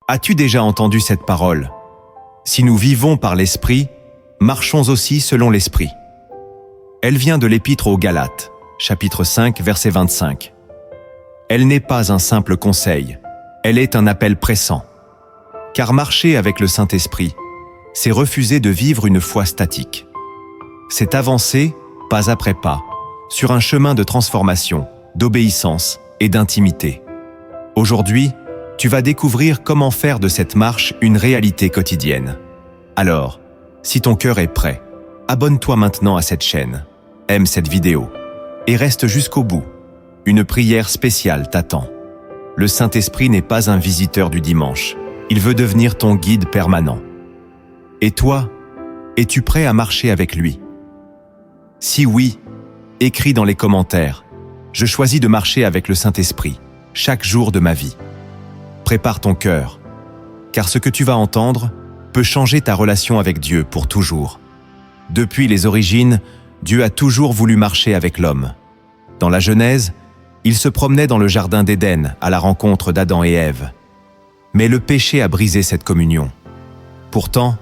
As-tu déjà entendu cette parole? Si nous vivons par l'Esprit, marchons aussi selon l'Esprit. Elle vient de l'Épître aux Galates, chapitre 5, verset 25. Elle n'est pas un simple conseil, elle est un appel pressant. Car marcher avec le Saint-Esprit, c'est refuser de vivre une foi statique. C'est avancer, pas après pas, sur un chemin de transformation, d'obéissance et d'intimité. Aujourd'hui, tu vas découvrir comment faire de cette marche une réalité quotidienne. Alors, si ton cœur est prêt, abonne-toi maintenant à cette chaîne, aime cette vidéo et reste jusqu'au bout. Une prière spéciale t'attend. Le Saint-Esprit n'est pas un visiteur du dimanche, il veut devenir ton guide permanent. Et toi, es-tu prêt à marcher avec lui? Si oui, écris dans les commentaires « Je choisis de marcher avec le Saint-Esprit, chaque jour de ma vie ». Prépare ton cœur, car ce que tu vas entendre peut changer ta relation avec Dieu pour toujours. Depuis les origines, Dieu a toujours voulu marcher avec l'homme. Dans la Genèse, il se promenait dans le jardin d'Éden à la rencontre d'Adam et Ève. Mais le péché a brisé cette communion. Pourtant,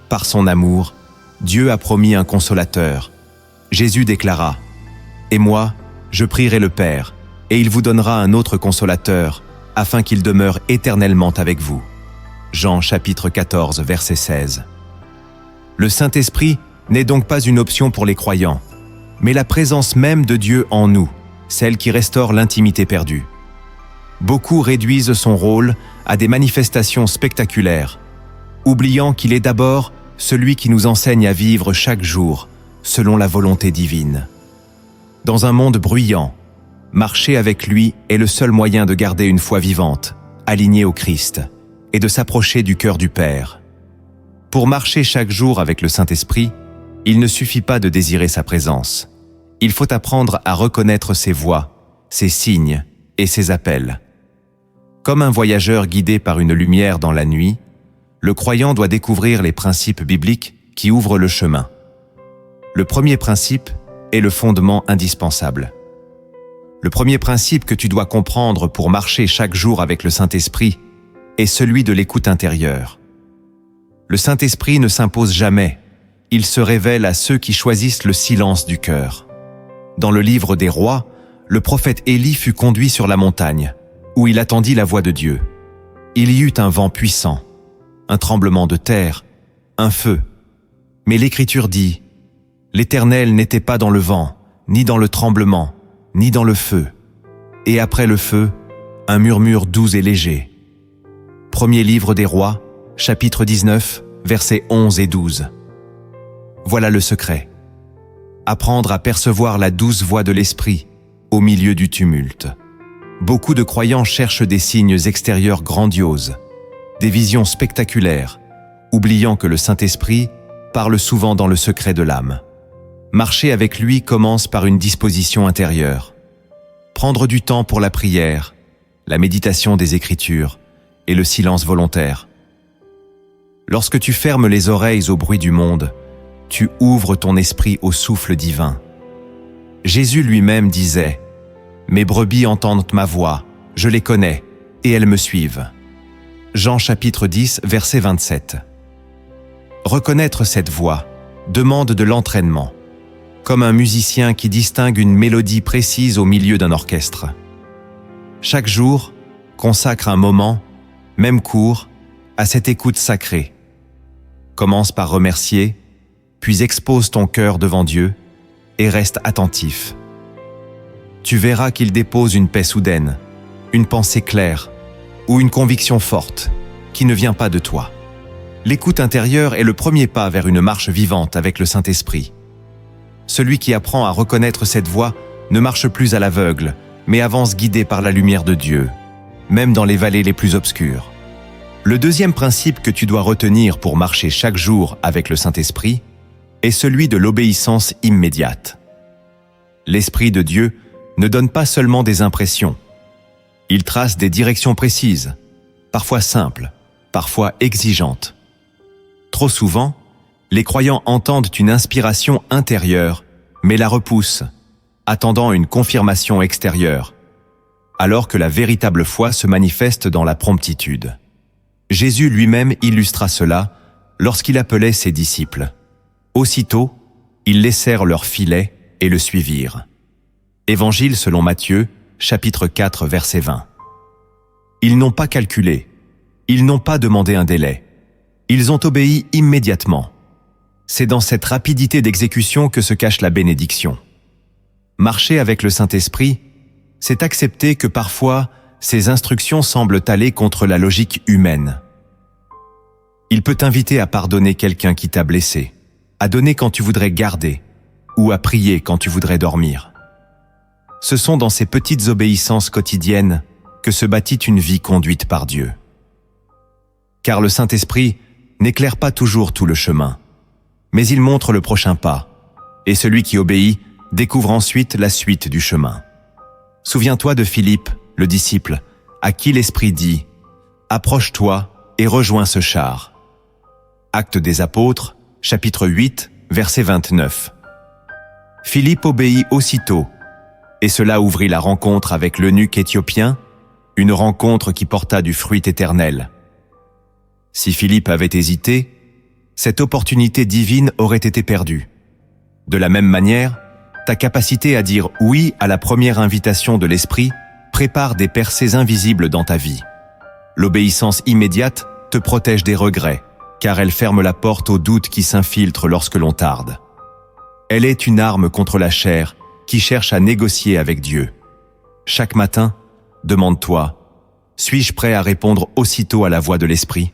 par son amour, Dieu a promis un consolateur. Jésus déclara « Et moi, je prierai le Père, et il vous donnera un autre consolateur, afin qu'il demeure éternellement avec vous. » Jean chapitre 14, verset 16. Le Saint-Esprit n'est donc pas une option pour les croyants, mais la présence même de Dieu en nous, celle qui restaure l'intimité perdue. Beaucoup réduisent son rôle à des manifestations spectaculaires, oubliant qu'il est d'abord celui qui nous enseigne à vivre chaque jour, selon la volonté divine. Dans un monde bruyant, marcher avec lui est le seul moyen de garder une foi vivante, alignée au Christ, et de s'approcher du cœur du Père. Pour marcher chaque jour avec le Saint-Esprit, il ne suffit pas de désirer sa présence. Il faut apprendre à reconnaître ses voix, ses signes et ses appels. Comme un voyageur guidé par une lumière dans la nuit, le croyant doit découvrir les principes bibliques qui ouvrent le chemin. Le premier principe est le fondement indispensable. Le premier principe que tu dois comprendre pour marcher chaque jour avec le Saint-Esprit est celui de l'écoute intérieure. Le Saint-Esprit ne s'impose jamais, il se révèle à ceux qui choisissent le silence du cœur. Dans le livre des Rois, le prophète Élie fut conduit sur la montagne, où il attendit la voix de Dieu. Il y eut un vent puissant, un tremblement de terre, un feu. Mais l'Écriture dit « L'Éternel n'était pas dans le vent, ni dans le tremblement, ni dans le feu. Et après le feu, un murmure doux et léger. » Premier livre des Rois, chapitre 19, versets 11 et 12. Voilà le secret. Apprendre à percevoir la douce voix de l'Esprit au milieu du tumulte. Beaucoup de croyants cherchent des signes extérieurs grandioses, des visions spectaculaires, oubliant que le Saint-Esprit parle souvent dans le secret de l'âme. Marcher avec lui commence par une disposition intérieure. Prendre du temps pour la prière, la méditation des Écritures et le silence volontaire. Lorsque tu fermes les oreilles au bruit du monde, tu ouvres ton esprit au souffle divin. Jésus lui-même disait « Mes brebis entendent ma voix, je les connais, et elles me suivent. » Jean chapitre 10, verset 27. Reconnaître cette voix demande de l'entraînement, comme un musicien qui distingue une mélodie précise au milieu d'un orchestre. Chaque jour, consacre un moment, même court, à cette écoute sacrée. Commence par remercier, puis expose ton cœur devant Dieu et reste attentif. Tu verras qu'il dépose une paix soudaine, une pensée claire ou une conviction forte qui ne vient pas de toi. L'écoute intérieure est le premier pas vers une marche vivante avec le Saint-Esprit. Celui qui apprend à reconnaître cette voix ne marche plus à l'aveugle, mais avance guidé par la lumière de Dieu, même dans les vallées les plus obscures. Le deuxième principe que tu dois retenir pour marcher chaque jour avec le Saint-Esprit est celui de l'obéissance immédiate. L'Esprit de Dieu ne donne pas seulement des impressions. Il trace des directions précises, parfois simples, parfois exigeantes. Trop souvent, les croyants entendent une inspiration intérieure, mais la repoussent, attendant une confirmation extérieure, alors que la véritable foi se manifeste dans la promptitude. Jésus lui-même illustra cela lorsqu'il appelait ses disciples. Aussitôt, ils laissèrent leurs filets et le suivirent. Évangile selon Matthieu, chapitre 4, verset 20. Ils n'ont pas calculé, ils n'ont pas demandé un délai. Ils ont obéi immédiatement. C'est dans cette rapidité d'exécution que se cache la bénédiction. Marcher avec le Saint-Esprit, c'est accepter que parfois, ces instructions semblent aller contre la logique humaine. Il peut t'inviter à pardonner quelqu'un qui t'a blessé, à donner quand tu voudrais garder, ou à prier quand tu voudrais dormir. Ce sont dans ces petites obéissances quotidiennes que se bâtit une vie conduite par Dieu. Car le Saint-Esprit n'éclaire pas toujours tout le chemin, mais il montre le prochain pas, et celui qui obéit découvre ensuite la suite du chemin. Souviens-toi de Philippe, le disciple, à qui l'Esprit dit « Approche-toi et rejoins ce char ». Actes des Apôtres, chapitre 8, verset 29. Philippe obéit aussitôt, et cela ouvrit la rencontre avec l'eunuque éthiopien, une rencontre qui porta du fruit éternel. Si Philippe avait hésité, cette opportunité divine aurait été perdue. De la même manière, ta capacité à dire oui à la première invitation de l'Esprit prépare des percées invisibles dans ta vie. L'obéissance immédiate te protège des regrets, car elle ferme la porte aux doutes qui s'infiltrent lorsque l'on tarde. Elle est une arme contre la chair qui cherche à négocier avec Dieu. Chaque matin, demande-toi, suis-je prêt à répondre aussitôt à la voix de l'Esprit ?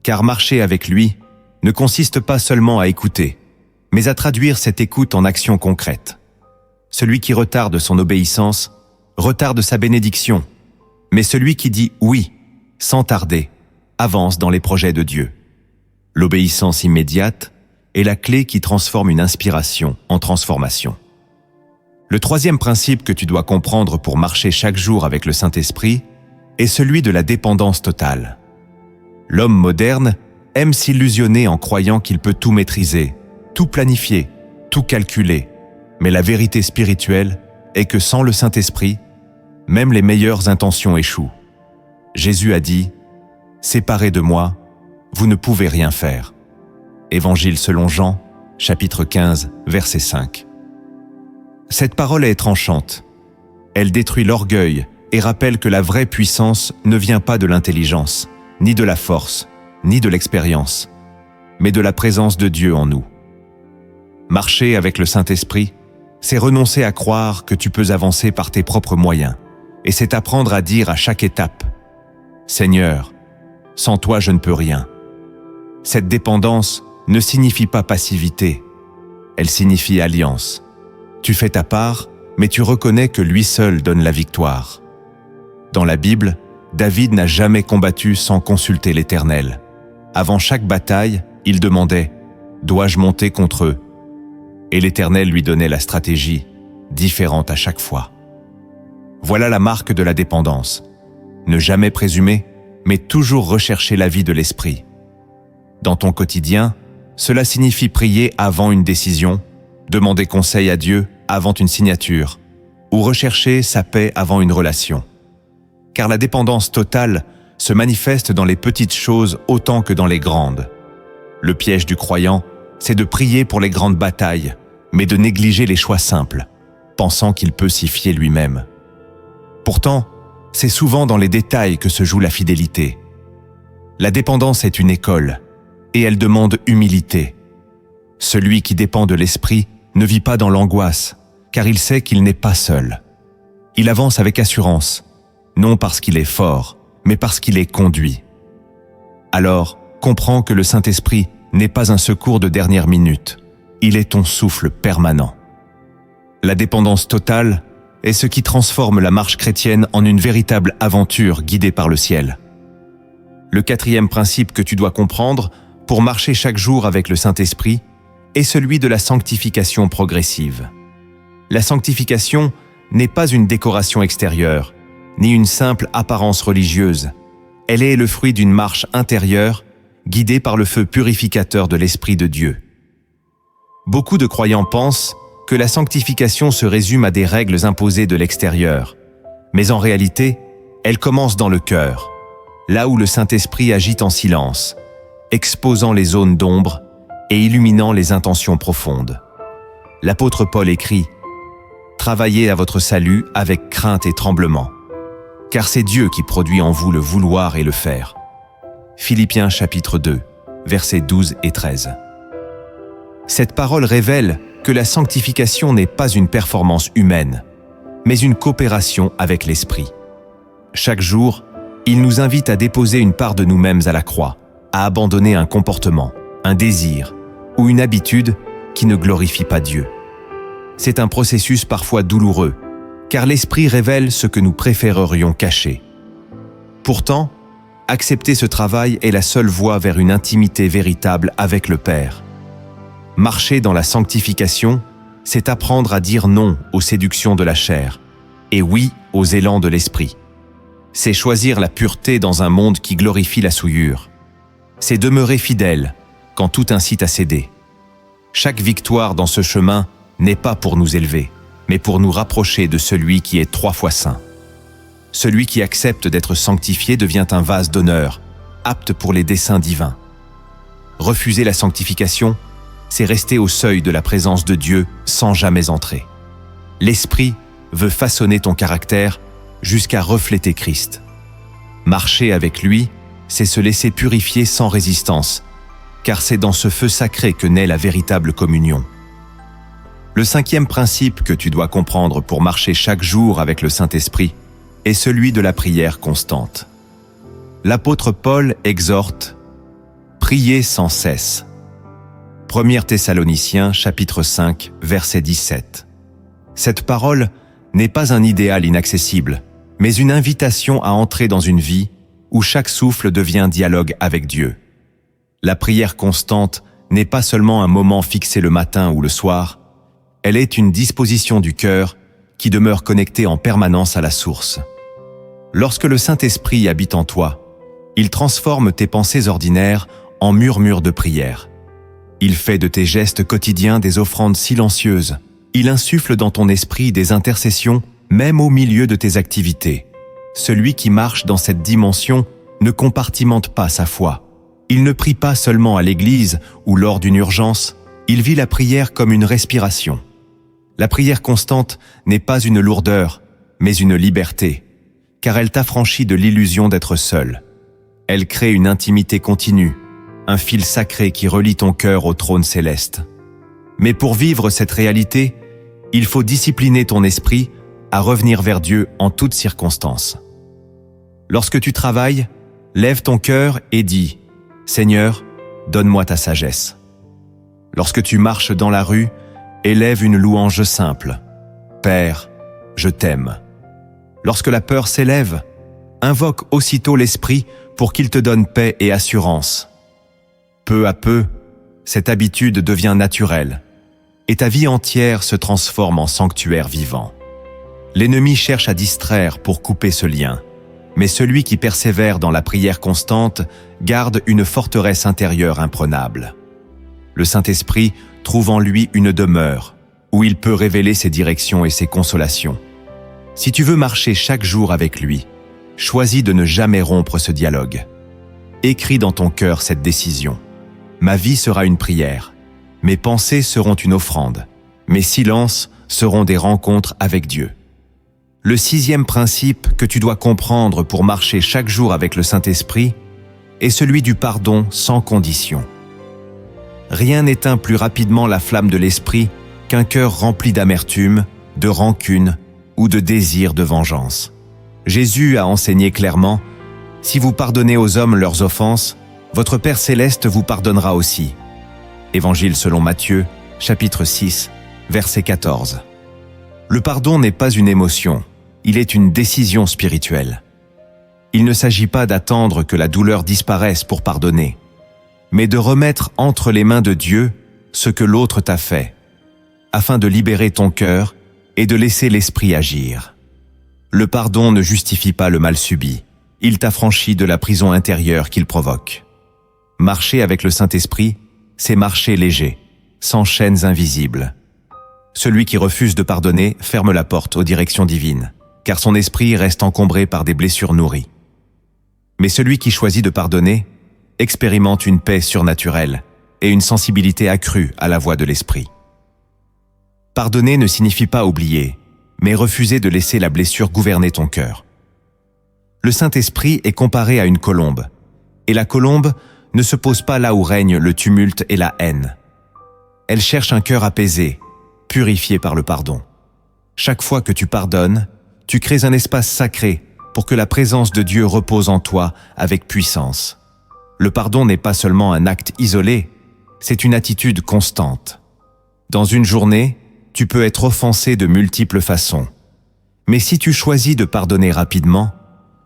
Car marcher avec lui ne consiste pas seulement à écouter, mais à traduire cette écoute en action concrète. Celui qui retarde son obéissance retarde sa bénédiction, mais celui qui dit oui, sans tarder, avance dans les projets de Dieu. L'obéissance immédiate est la clé qui transforme une inspiration en transformation. Le troisième principe que tu dois comprendre pour marcher chaque jour avec le Saint-Esprit est celui de la dépendance totale. L'homme moderne aime s'illusionner en croyant qu'il peut tout maîtriser, tout planifier, tout calculer, mais la vérité spirituelle est que sans le Saint-Esprit, même les meilleures intentions échouent. Jésus a dit « Séparés de moi, vous ne pouvez rien faire ». Évangile selon Jean, chapitre 15, verset 5. Cette parole est tranchante. Elle détruit l'orgueil et rappelle que la vraie puissance ne vient pas de l'intelligence, ni de la force, ni de l'expérience, mais de la présence de Dieu en nous. Marcher avec le Saint-Esprit, c'est renoncer à croire que tu peux avancer par tes propres moyens, et c'est apprendre à dire à chaque étape « Seigneur, sans toi je ne peux rien ». Cette dépendance ne signifie pas passivité, elle signifie alliance. Tu fais ta part, mais tu reconnais que lui seul donne la victoire. Dans la Bible, David n'a jamais combattu sans consulter l'Éternel. Avant chaque bataille, il demandait « Dois-je monter contre eux ?» Et l'Éternel lui donnait la stratégie, différente à chaque fois. Voilà la marque de la dépendance. Ne jamais présumer, mais toujours rechercher l'avis de l'Esprit. Dans ton quotidien, cela signifie prier avant une décision, demander conseil à Dieu avant une signature, ou rechercher sa paix avant une relation. Car la dépendance totale se manifeste dans les petites choses autant que dans les grandes. Le piège du croyant, c'est de prier pour les grandes batailles, mais de négliger les choix simples, pensant qu'il peut s'y fier lui-même. Pourtant, c'est souvent dans les détails que se joue la fidélité. La dépendance est une école, et elle demande humilité. Celui qui dépend de l'Esprit ne vit pas dans l'angoisse, car il sait qu'il n'est pas seul. Il avance avec assurance, non parce qu'il est fort, mais parce qu'il est conduit. Alors, comprends que le Saint-Esprit n'est pas un secours de dernière minute, il est ton souffle permanent. La dépendance totale est ce qui transforme la marche chrétienne en une véritable aventure guidée par le ciel. Le quatrième principe que tu dois comprendre pour marcher chaque jour avec le Saint-Esprit est celui de la sanctification progressive. La sanctification n'est pas une décoration extérieure, ni une simple apparence religieuse. Elle est le fruit d'une marche intérieure, guidée par le feu purificateur de l'Esprit de Dieu. Beaucoup de croyants pensent que la sanctification se résume à des règles imposées de l'extérieur, mais en réalité, elle commence dans le cœur. là où le Saint-Esprit agit en silence, exposant les zones d'ombre et illuminant les intentions profondes. L'apôtre Paul écrit « Travaillez à votre salut avec crainte et tremblement, car c'est Dieu qui produit en vous le vouloir et le faire. » Philippiens chapitre 2, versets 12 et 13. Cette parole révèle que la sanctification n'est pas une performance humaine, mais une coopération avec l'Esprit. Chaque jour, il nous invite à déposer une part de nous-mêmes à la croix, à abandonner un comportement, un désir ou une habitude qui ne glorifie pas Dieu. C'est un processus parfois douloureux, car l'Esprit révèle ce que nous préférerions cacher. Pourtant, accepter ce travail est la seule voie vers une intimité véritable avec le Père. Marcher dans la sanctification, c'est apprendre à dire non aux séductions de la chair et oui aux élans de l'esprit. C'est choisir la pureté dans un monde qui glorifie la souillure. C'est demeurer fidèle quand tout incite à céder. Chaque victoire dans ce chemin n'est pas pour nous élever, mais pour nous rapprocher de celui qui est 3 fois saint. Celui qui accepte d'être sanctifié devient un vase d'honneur, apte pour les desseins divins. Refuser la sanctification, c'est rester au seuil de la présence de Dieu sans jamais entrer. L'Esprit veut façonner ton caractère jusqu'à refléter Christ. Marcher avec lui, c'est se laisser purifier sans résistance, car c'est dans ce feu sacré que naît la véritable communion. Le 5e principe que tu dois comprendre pour marcher chaque jour avec le Saint-Esprit est celui de la prière constante. L'apôtre Paul exhorte « Priez sans cesse ». 1 Thessaloniciens chapitre 5, verset 17. Cette parole n'est pas un idéal inaccessible, mais une invitation à entrer dans une vie où chaque souffle devient dialogue avec Dieu. La prière constante n'est pas seulement un moment fixé le matin ou le soir, elle est une disposition du cœur qui demeure connectée en permanence à la source. Lorsque le Saint-Esprit habite en toi, il transforme tes pensées ordinaires en murmures de prière. Il fait de tes gestes quotidiens des offrandes silencieuses. Il insuffle dans ton esprit des intercessions, même au milieu de tes activités. Celui qui marche dans cette dimension ne compartimente pas sa foi. Il ne prie pas seulement à l'église ou lors d'une urgence, il vit la prière comme une respiration. La prière constante n'est pas une lourdeur, mais une liberté, car elle t'affranchit de l'illusion d'être seul. Elle crée une intimité continue, un fil sacré qui relie ton cœur au trône céleste. Mais pour vivre cette réalité, il faut discipliner ton esprit à revenir vers Dieu en toutes circonstances. Lorsque tu travailles, lève ton cœur et dis « Seigneur, donne-moi ta sagesse ». Lorsque tu marches dans la rue, élève une louange simple « Père, je t'aime ». Lorsque la peur s'élève, invoque aussitôt l'Esprit pour qu'il te donne paix et assurance. Peu à peu, cette habitude devient naturelle et ta vie entière se transforme en sanctuaire vivant. L'ennemi cherche à distraire pour couper ce lien, mais celui qui persévère dans la prière constante garde une forteresse intérieure imprenable. Le Saint-Esprit trouve en lui une demeure où il peut révéler ses directions et ses consolations. Si tu veux marcher chaque jour avec lui, choisis de ne jamais rompre ce dialogue. Écris dans ton cœur cette décision. Ma vie sera une prière, mes pensées seront une offrande, mes silences seront des rencontres avec Dieu. Le 6e principe que tu dois comprendre pour marcher chaque jour avec le Saint-Esprit est celui du pardon sans condition. Rien n'éteint plus rapidement la flamme de l'esprit qu'un cœur rempli d'amertume, de rancune ou de désir de vengeance. Jésus a enseigné clairement « Si vous pardonnez aux hommes leurs offenses, votre Père céleste vous pardonnera aussi. » Évangile selon Matthieu, chapitre 6, verset 14. Le pardon n'est pas une émotion, il est une décision spirituelle. Il ne s'agit pas d'attendre que la douleur disparaisse pour pardonner, mais de remettre entre les mains de Dieu ce que l'autre t'a fait, afin de libérer ton cœur et de laisser l'esprit agir. Le pardon ne justifie pas le mal subi, il t'affranchit de la prison intérieure qu'il provoque. Marcher avec le Saint-Esprit, c'est marcher léger, sans chaînes invisibles. Celui qui refuse de pardonner ferme la porte aux directions divines, car son esprit reste encombré par des blessures nourries. Mais celui qui choisit de pardonner expérimente une paix surnaturelle et une sensibilité accrue à la voix de l'Esprit. Pardonner ne signifie pas oublier, mais refuser de laisser la blessure gouverner ton cœur. Le Saint-Esprit est comparé à une colombe, et la colombe ne se pose pas là où règne le tumulte et la haine. Elle cherche un cœur apaisé, purifié par le pardon. Chaque fois que tu pardonnes, tu crées un espace sacré pour que la présence de Dieu repose en toi avec puissance. Le pardon n'est pas seulement un acte isolé, c'est une attitude constante. Dans une journée, tu peux être offensé de multiples façons. Mais si tu choisis de pardonner rapidement,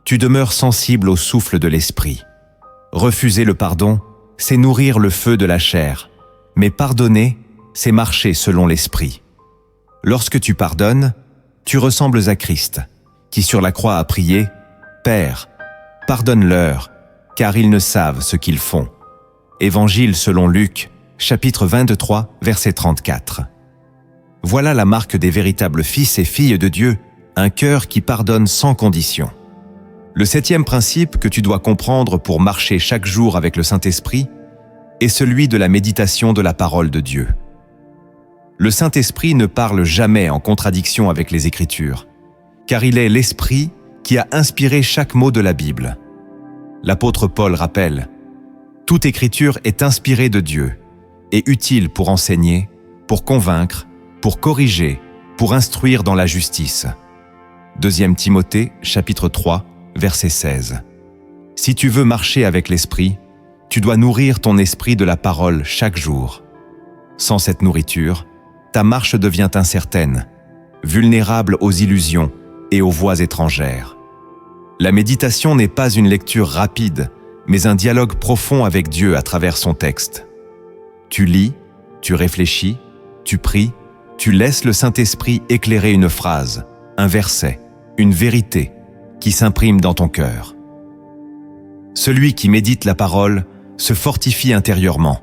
tu demeures sensible au souffle de l'esprit. Refuser le pardon, c'est nourrir le feu de la chair, mais pardonner, c'est marcher selon l'esprit. Lorsque tu pardonnes, tu ressembles à Christ, qui sur la croix a prié « Père, pardonne-leur, car ils ne savent ce qu'ils font ». Évangile selon Luc, chapitre 23, verset 34. Voilà la marque des véritables fils et filles de Dieu, un cœur qui pardonne sans condition. Le 7e principe que tu dois comprendre pour marcher chaque jour avec le Saint-Esprit est celui de la méditation de la parole de Dieu. Le Saint-Esprit ne parle jamais en contradiction avec les Écritures, car il est l'Esprit qui a inspiré chaque mot de la Bible. L'apôtre Paul rappelle « Toute Écriture est inspirée de Dieu et utile pour enseigner, pour convaincre, pour corriger, pour instruire dans la justice. » 2 Timothée, chapitre 3, verset 16. Si tu veux marcher avec l'Esprit, tu dois nourrir ton esprit de la parole chaque jour. Sans cette nourriture, ta marche devient incertaine, vulnérable aux illusions et aux voix étrangères. La méditation n'est pas une lecture rapide, mais un dialogue profond avec Dieu à travers son texte. Tu lis, tu réfléchis, tu pries, tu laisses le Saint-Esprit éclairer une phrase, un verset, une vérité qui s'imprime dans ton cœur. Celui qui médite la parole se fortifie intérieurement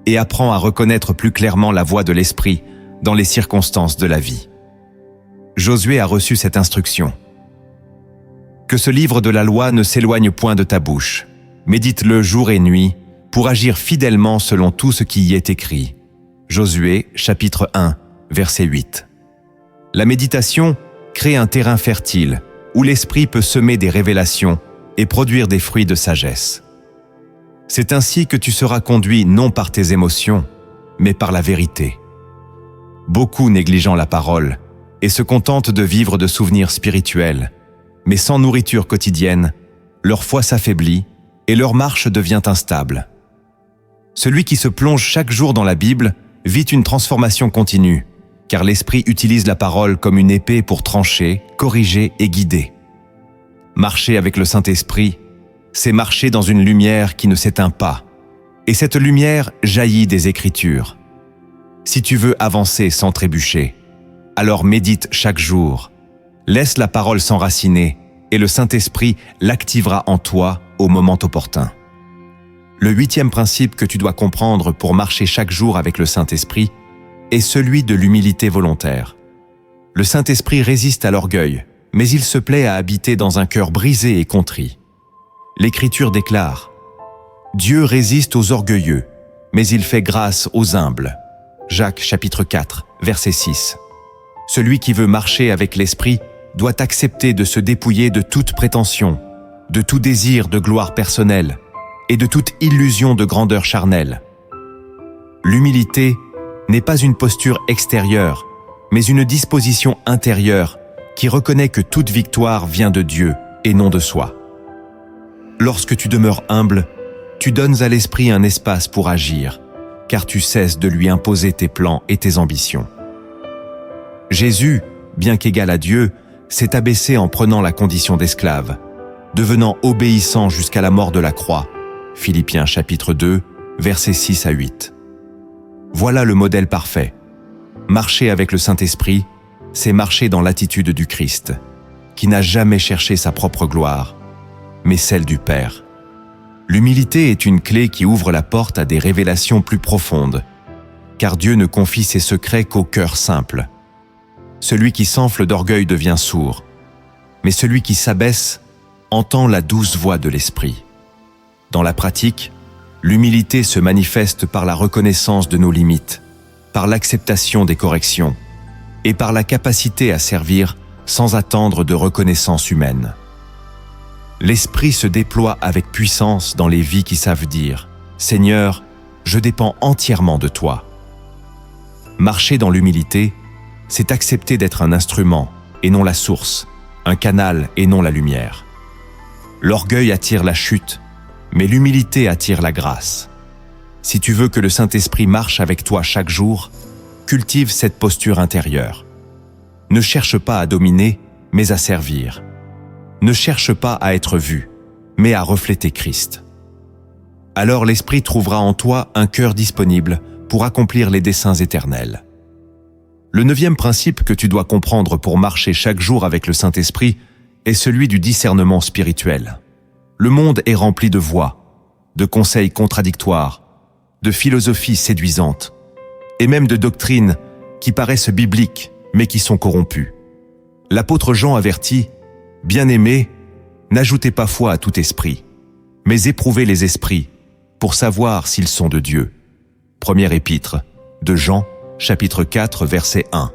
et apprend à reconnaître plus clairement la voix de l'Esprit dans les circonstances de la vie. Josué a reçu cette instruction. Que ce livre de la loi ne s'éloigne point de ta bouche. Médite-le jour et nuit pour agir fidèlement selon tout ce qui y est écrit. Josué, chapitre 1, verset 8. La méditation crée un terrain fertile où l'esprit peut semer des révélations et produire des fruits de sagesse. C'est ainsi que tu seras conduit non par tes émotions, mais par la vérité. Beaucoup négligeant la parole et se contentent de vivre de souvenirs spirituels, mais sans nourriture quotidienne, leur foi s'affaiblit et leur marche devient instable. Celui qui se plonge chaque jour dans la Bible vit une transformation continue, car l'Esprit utilise la parole comme une épée pour trancher, corriger et guider. Marcher avec le Saint-Esprit, c'est marcher dans une lumière qui ne s'éteint pas, et cette lumière jaillit des Écritures. Si tu veux avancer sans trébucher, alors médite chaque jour. Laisse la parole s'enraciner et le Saint-Esprit l'activera en toi au moment opportun. Le 8e principe que tu dois comprendre pour marcher chaque jour avec le Saint-Esprit est celui de l'humilité volontaire. Le Saint-Esprit résiste à l'orgueil, mais il se plaît à habiter dans un cœur brisé et contrit. L'Écriture déclare « Dieu résiste aux orgueilleux, mais il fait grâce aux humbles. » Jacques chapitre 4, verset 6. Celui qui veut marcher avec l'Esprit doit accepter de se dépouiller de toute prétention, de tout désir de gloire personnelle et de toute illusion de grandeur charnelle. L'humilité n'est pas une posture extérieure, mais une disposition intérieure qui reconnaît que toute victoire vient de Dieu et non de soi. Lorsque tu demeures humble, tu donnes à l'Esprit un espace pour agir, car tu cesses de lui imposer tes plans et tes ambitions. Jésus, bien qu'égal à Dieu, s'est abaissé en prenant la condition d'esclave, devenant obéissant jusqu'à la mort de la croix. Philippiens chapitre 2, versets 6 à 8. Voilà le modèle parfait. Marcher avec le Saint-Esprit, c'est marcher dans l'attitude du Christ, qui n'a jamais cherché sa propre gloire, mais celle du Père. L'humilité est une clé qui ouvre la porte à des révélations plus profondes, car Dieu ne confie ses secrets qu'au cœur simple. Celui qui s'enfle d'orgueil devient sourd, mais celui qui s'abaisse entend la douce voix de l'Esprit. Dans la pratique, l'humilité se manifeste par la reconnaissance de nos limites, par l'acceptation des corrections et par la capacité à servir sans attendre de reconnaissance humaine. L'Esprit se déploie avec puissance dans les vies qui savent dire « Seigneur, je dépends entièrement de toi ». Marcher dans l'humilité, c'est accepter d'être un instrument et non la source, un canal et non la lumière. L'orgueil attire la chute, mais l'humilité attire la grâce. Si tu veux que le Saint-Esprit marche avec toi chaque jour, cultive cette posture intérieure. Ne cherche pas à dominer, mais à servir. Ne cherche pas à être vu, mais à refléter Christ. Alors l'Esprit trouvera en toi un cœur disponible pour accomplir les desseins éternels. Le 9e principe que tu dois comprendre pour marcher chaque jour avec le Saint-Esprit est celui du discernement spirituel. Le monde est rempli de voix, de conseils contradictoires, de philosophies séduisantes, et même de doctrines qui paraissent bibliques, mais qui sont corrompues. L'apôtre Jean avertit « Bien-aimés, n'ajoutez pas foi à tout esprit, mais éprouvez les esprits, pour savoir s'ils sont de Dieu. » Première épître de Jean, chapitre 4, verset 1.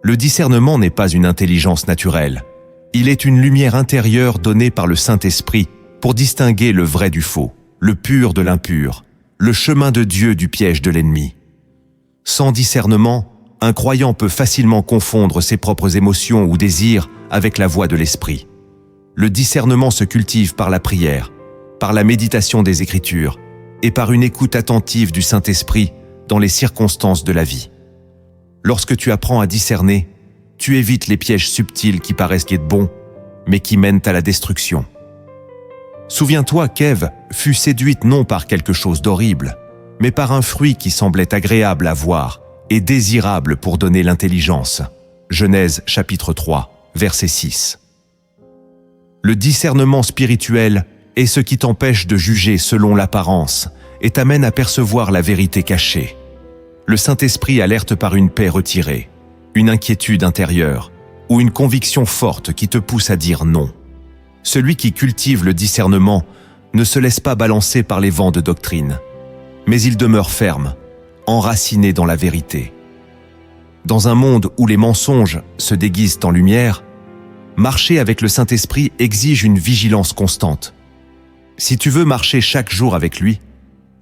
Le discernement n'est pas une intelligence naturelle. Il est une lumière intérieure donnée par le Saint-Esprit pour distinguer le vrai du faux, le pur de l'impur, le chemin de Dieu du piège de l'ennemi. Sans discernement, un croyant peut facilement confondre ses propres émotions ou désirs avec la voix de l'Esprit. Le discernement se cultive par la prière, par la méditation des Écritures et par une écoute attentive du Saint-Esprit dans les circonstances de la vie. Lorsque tu apprends à discerner, tu évites les pièges subtils qui paraissent être bons, mais qui mènent à la destruction. Souviens-toi qu'Ève fut séduite non par quelque chose d'horrible, mais par un fruit qui semblait agréable à voir et désirable pour donner l'intelligence. Genèse chapitre 3, verset 6. Le discernement spirituel est ce qui t'empêche de juger selon l'apparence et t'amène à percevoir la vérité cachée. Le Saint-Esprit alerte par une paix retirée, une inquiétude intérieure ou une conviction forte qui te pousse à dire non. Celui qui cultive le discernement ne se laisse pas balancer par les vents de doctrine, mais il demeure ferme, enraciné dans la vérité. Dans un monde où les mensonges se déguisent en lumière, marcher avec le Saint-Esprit exige une vigilance constante. Si tu veux marcher chaque jour avec lui,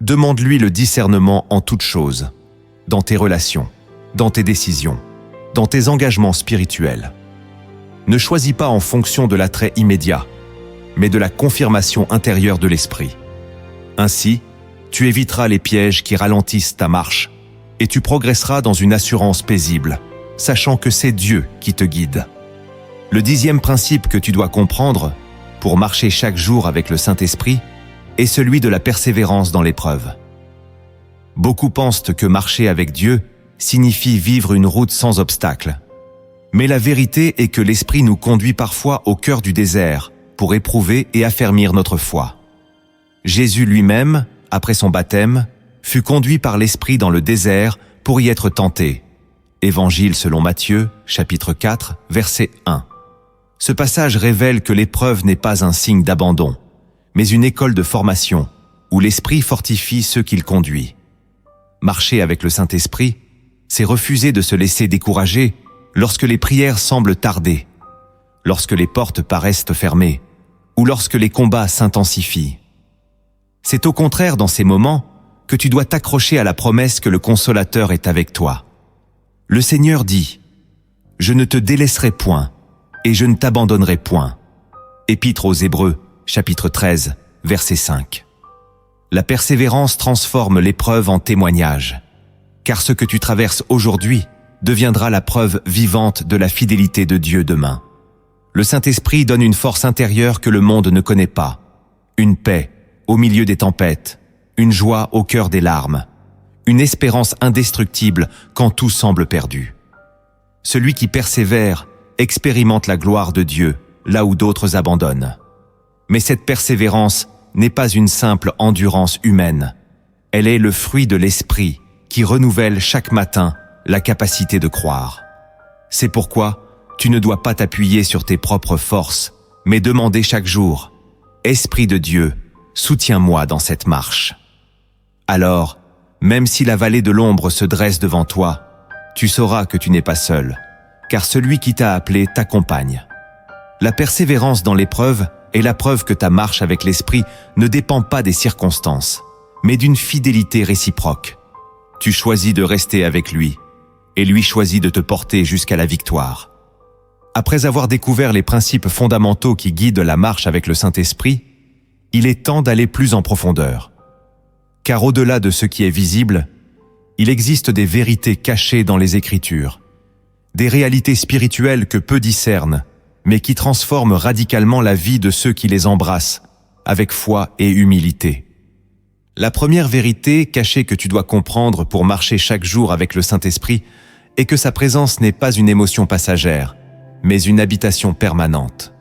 demande-lui le discernement en toutes choses, dans tes relations, dans tes décisions, dans tes engagements spirituels. Ne choisis pas en fonction de l'attrait immédiat, mais de la confirmation intérieure de l'Esprit. Ainsi, tu éviteras les pièges qui ralentissent ta marche et tu progresseras dans une assurance paisible, sachant que c'est Dieu qui te guide. Le 10e principe que tu dois comprendre pour marcher chaque jour avec le Saint-Esprit est celui de la persévérance dans l'épreuve. Beaucoup pensent que marcher avec Dieu signifie vivre une route sans obstacles. Mais la vérité est que l'Esprit nous conduit parfois au cœur du désert pour éprouver et affermir notre foi. Jésus lui-même, après son baptême, fut conduit par l'Esprit dans le désert pour y être tenté. Évangile selon Matthieu, chapitre 4, verset 1. Ce passage révèle que l'épreuve n'est pas un signe d'abandon, mais une école de formation où l'Esprit fortifie ceux qu'il conduit. Marcher avec le Saint-Esprit, c'est refuser de se laisser décourager lorsque les prières semblent tarder, lorsque les portes paraissent fermées ou lorsque les combats s'intensifient. C'est au contraire dans ces moments que tu dois t'accrocher à la promesse que le Consolateur est avec toi. Le Seigneur dit « Je ne te délaisserai point et je ne t'abandonnerai point ». Épître aux Hébreux, chapitre 13, verset 5. La persévérance transforme l'épreuve en témoignage, car ce que tu traverses aujourd'hui deviendra la preuve vivante de la fidélité de Dieu demain. Le Saint-Esprit donne une force intérieure que le monde ne connaît pas, une paix au milieu des tempêtes, une joie au cœur des larmes, une espérance indestructible quand tout semble perdu. Celui qui persévère expérimente la gloire de Dieu là où d'autres abandonnent. Mais cette persévérance n'est pas une simple endurance humaine. Elle est le fruit de l'Esprit qui renouvelle chaque matin la capacité de croire. C'est pourquoi tu ne dois pas t'appuyer sur tes propres forces, mais demander chaque jour « Esprit de Dieu, soutiens-moi dans cette marche. Alors, même si la vallée de l'ombre se dresse devant toi, tu sauras que tu n'es pas seul, car celui qui t'a appelé t'accompagne. La persévérance dans l'épreuve est la preuve que ta marche avec l'Esprit ne dépend pas des circonstances, mais d'une fidélité réciproque. Tu choisis de rester avec lui, et lui choisit de te porter jusqu'à la victoire. Après avoir découvert les principes fondamentaux qui guident la marche avec le Saint-Esprit, il est temps d'aller plus en profondeur. Car au-delà de ce qui est visible, il existe des vérités cachées dans les Écritures, des réalités spirituelles que peu discernent, mais qui transforment radicalement la vie de ceux qui les embrassent, avec foi et humilité. La première vérité cachée que tu dois comprendre pour marcher chaque jour avec le Saint-Esprit est que sa présence n'est pas une émotion passagère, mais une habitation permanente.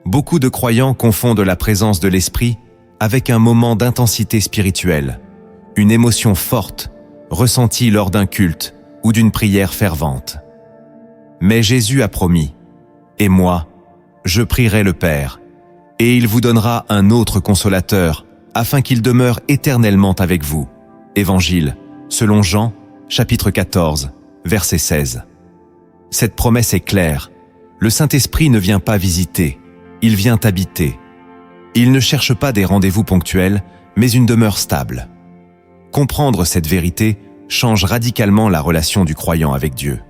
Beaucoup de croyants confondent la présence de l'Esprit avec un moment d'intensité spirituelle, une émotion forte, ressentie lors d'un culte ou d'une prière fervente. Mais Jésus a promis, « Et moi, je prierai le Père, et il vous donnera un autre consolateur, afin qu'il demeure éternellement avec vous. » Évangile, selon Jean, chapitre 14, verset 16. Cette promesse est claire. Le Saint-Esprit ne vient pas visiter, il vient habiter. Il ne cherche pas des rendez-vous ponctuels, mais une demeure stable. Comprendre cette vérité change radicalement la relation du croyant avec Dieu.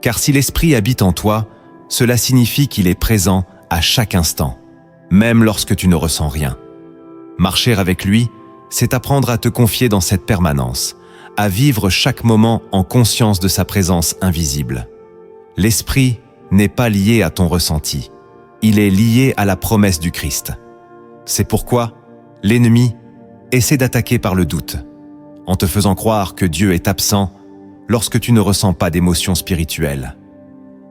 Car si l'Esprit habite en toi, cela signifie qu'il est présent à chaque instant, même lorsque tu ne ressens rien. Marcher avec lui, c'est apprendre à te confier dans cette permanence, à vivre chaque moment en conscience de sa présence invisible. L'Esprit n'est pas lié à ton ressenti, il est lié à la promesse du Christ. C'est pourquoi l'ennemi essaie d'attaquer par le doute, en te faisant croire que Dieu est absent lorsque tu ne ressens pas d'émotion spirituelle.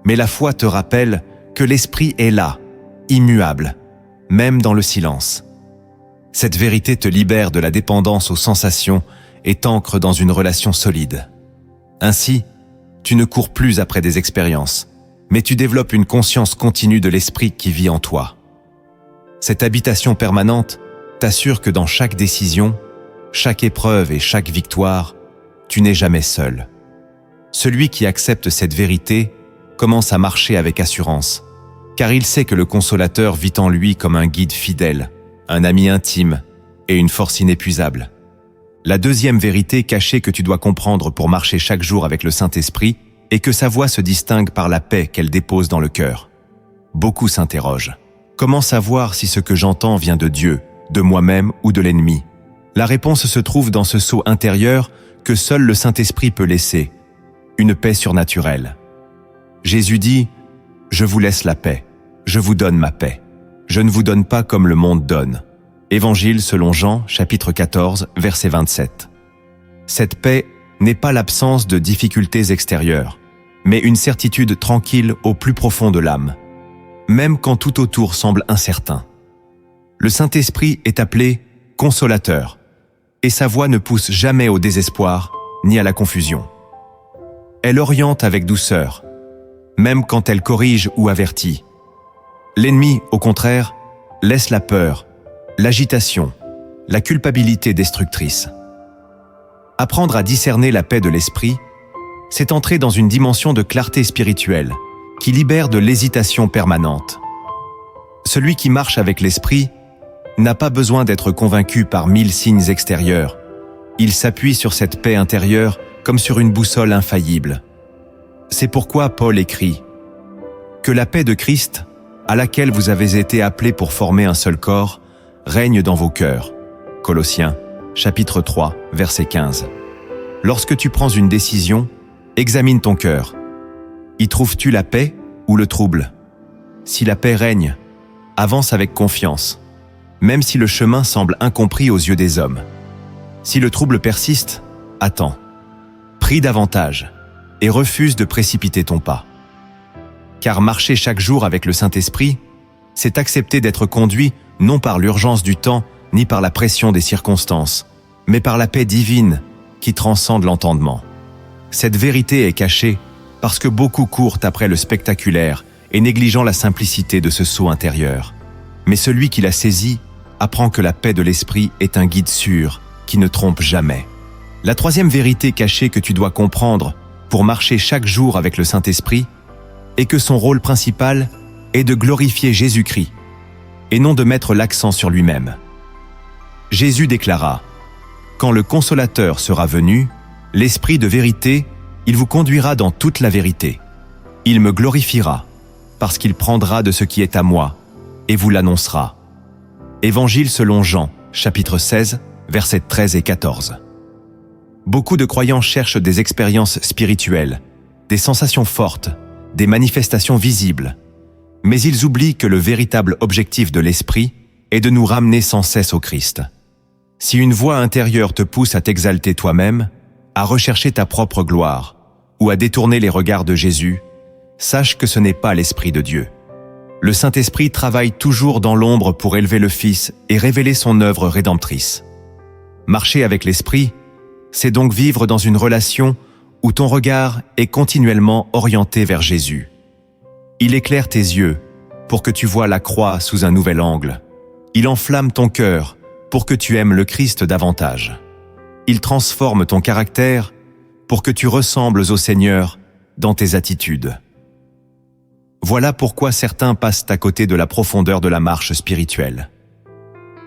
Mais la foi te rappelle que l'Esprit est là, immuable, même dans le silence. Cette vérité te libère de la dépendance aux sensations et t'ancre dans une relation solide. Ainsi, tu ne cours plus après des expériences, mais tu développes une conscience continue de l'Esprit qui vit en toi. Cette habitation permanente t'assure que dans chaque décision, chaque épreuve et chaque victoire, tu n'es jamais seul. Celui qui accepte cette vérité commence à marcher avec assurance, car il sait que le Consolateur vit en lui comme un guide fidèle, un ami intime et une force inépuisable. La deuxième vérité cachée que tu dois comprendre pour marcher chaque jour avec le Saint-Esprit est que sa voix se distingue par la paix qu'elle dépose dans le cœur. Beaucoup s'interrogent. Comment savoir si ce que j'entends vient de Dieu, de moi-même ou de l'ennemi? La réponse se trouve dans ce sceau intérieur que seul le Saint-Esprit peut laisser, une paix surnaturelle. Jésus dit « Je vous laisse la paix, je vous donne ma paix. Je ne vous donne pas comme le monde donne. » Évangile selon Jean, chapitre 14, verset 27. Cette paix n'est pas l'absence de difficultés extérieures, mais une certitude tranquille au plus profond de l'âme, même quand tout autour semble incertain. Le Saint-Esprit est appelé « consolateur », et sa voix ne pousse jamais au désespoir ni à la confusion. Elle oriente avec douceur, même quand elle corrige ou avertit. L'ennemi, au contraire, laisse la peur, l'agitation, la culpabilité destructrice. Apprendre à discerner la paix de l'esprit, c'est entrer dans une dimension de clarté spirituelle qui libère de l'hésitation permanente. Celui qui marche avec l'esprit n'a pas besoin d'être convaincu par 1000 signes extérieurs. Il s'appuie sur cette paix intérieure comme sur une boussole infaillible. C'est pourquoi Paul écrit « Que la paix de Christ, à laquelle vous avez été appelés pour former un seul corps, règne dans vos cœurs. » Colossiens, chapitre 3, verset 15. Lorsque tu prends une décision, examine ton cœur. Y trouves-tu la paix ou le trouble? Si la paix règne, avance avec confiance, même si le chemin semble incompris aux yeux des hommes. Si le trouble persiste, attends. Prie davantage et refuse de précipiter ton pas. Car marcher chaque jour avec le Saint-Esprit, c'est accepter d'être conduit non par l'urgence du temps ni par la pression des circonstances, mais par la paix divine qui transcende l'entendement. Cette vérité est cachée parce que beaucoup courent après le spectaculaire et négligeant la simplicité de ce sceau intérieur. Mais celui qui l'a saisi apprends que la paix de l'esprit est un guide sûr qui ne trompe jamais. La troisième vérité cachée que tu dois comprendre pour marcher chaque jour avec le Saint-Esprit est que son rôle principal est de glorifier Jésus-Christ et non de mettre l'accent sur lui-même. Jésus déclara : « Quand le Consolateur sera venu, l'Esprit de vérité, il vous conduira dans toute la vérité. Il me glorifiera, parce qu'il prendra de ce qui est à moi et vous l'annoncera. » Évangile selon Jean, chapitre 16, versets 13 et 14. Beaucoup de croyants cherchent des expériences spirituelles, des sensations fortes, des manifestations visibles, mais ils oublient que le véritable objectif de l'Esprit est de nous ramener sans cesse au Christ. Si une voix intérieure te pousse à t'exalter toi-même, à rechercher ta propre gloire ou à détourner les regards de Jésus, sache que ce n'est pas l'Esprit de Dieu. Le Saint-Esprit travaille toujours dans l'ombre pour élever le Fils et révéler son œuvre rédemptrice. Marcher avec l'Esprit, c'est donc vivre dans une relation où ton regard est continuellement orienté vers Jésus. Il éclaire tes yeux pour que tu vois la croix sous un nouvel angle. Il enflamme ton cœur pour que tu aimes le Christ davantage. Il transforme ton caractère pour que tu ressembles au Seigneur dans tes attitudes. Voilà pourquoi certains passent à côté de la profondeur de la marche spirituelle.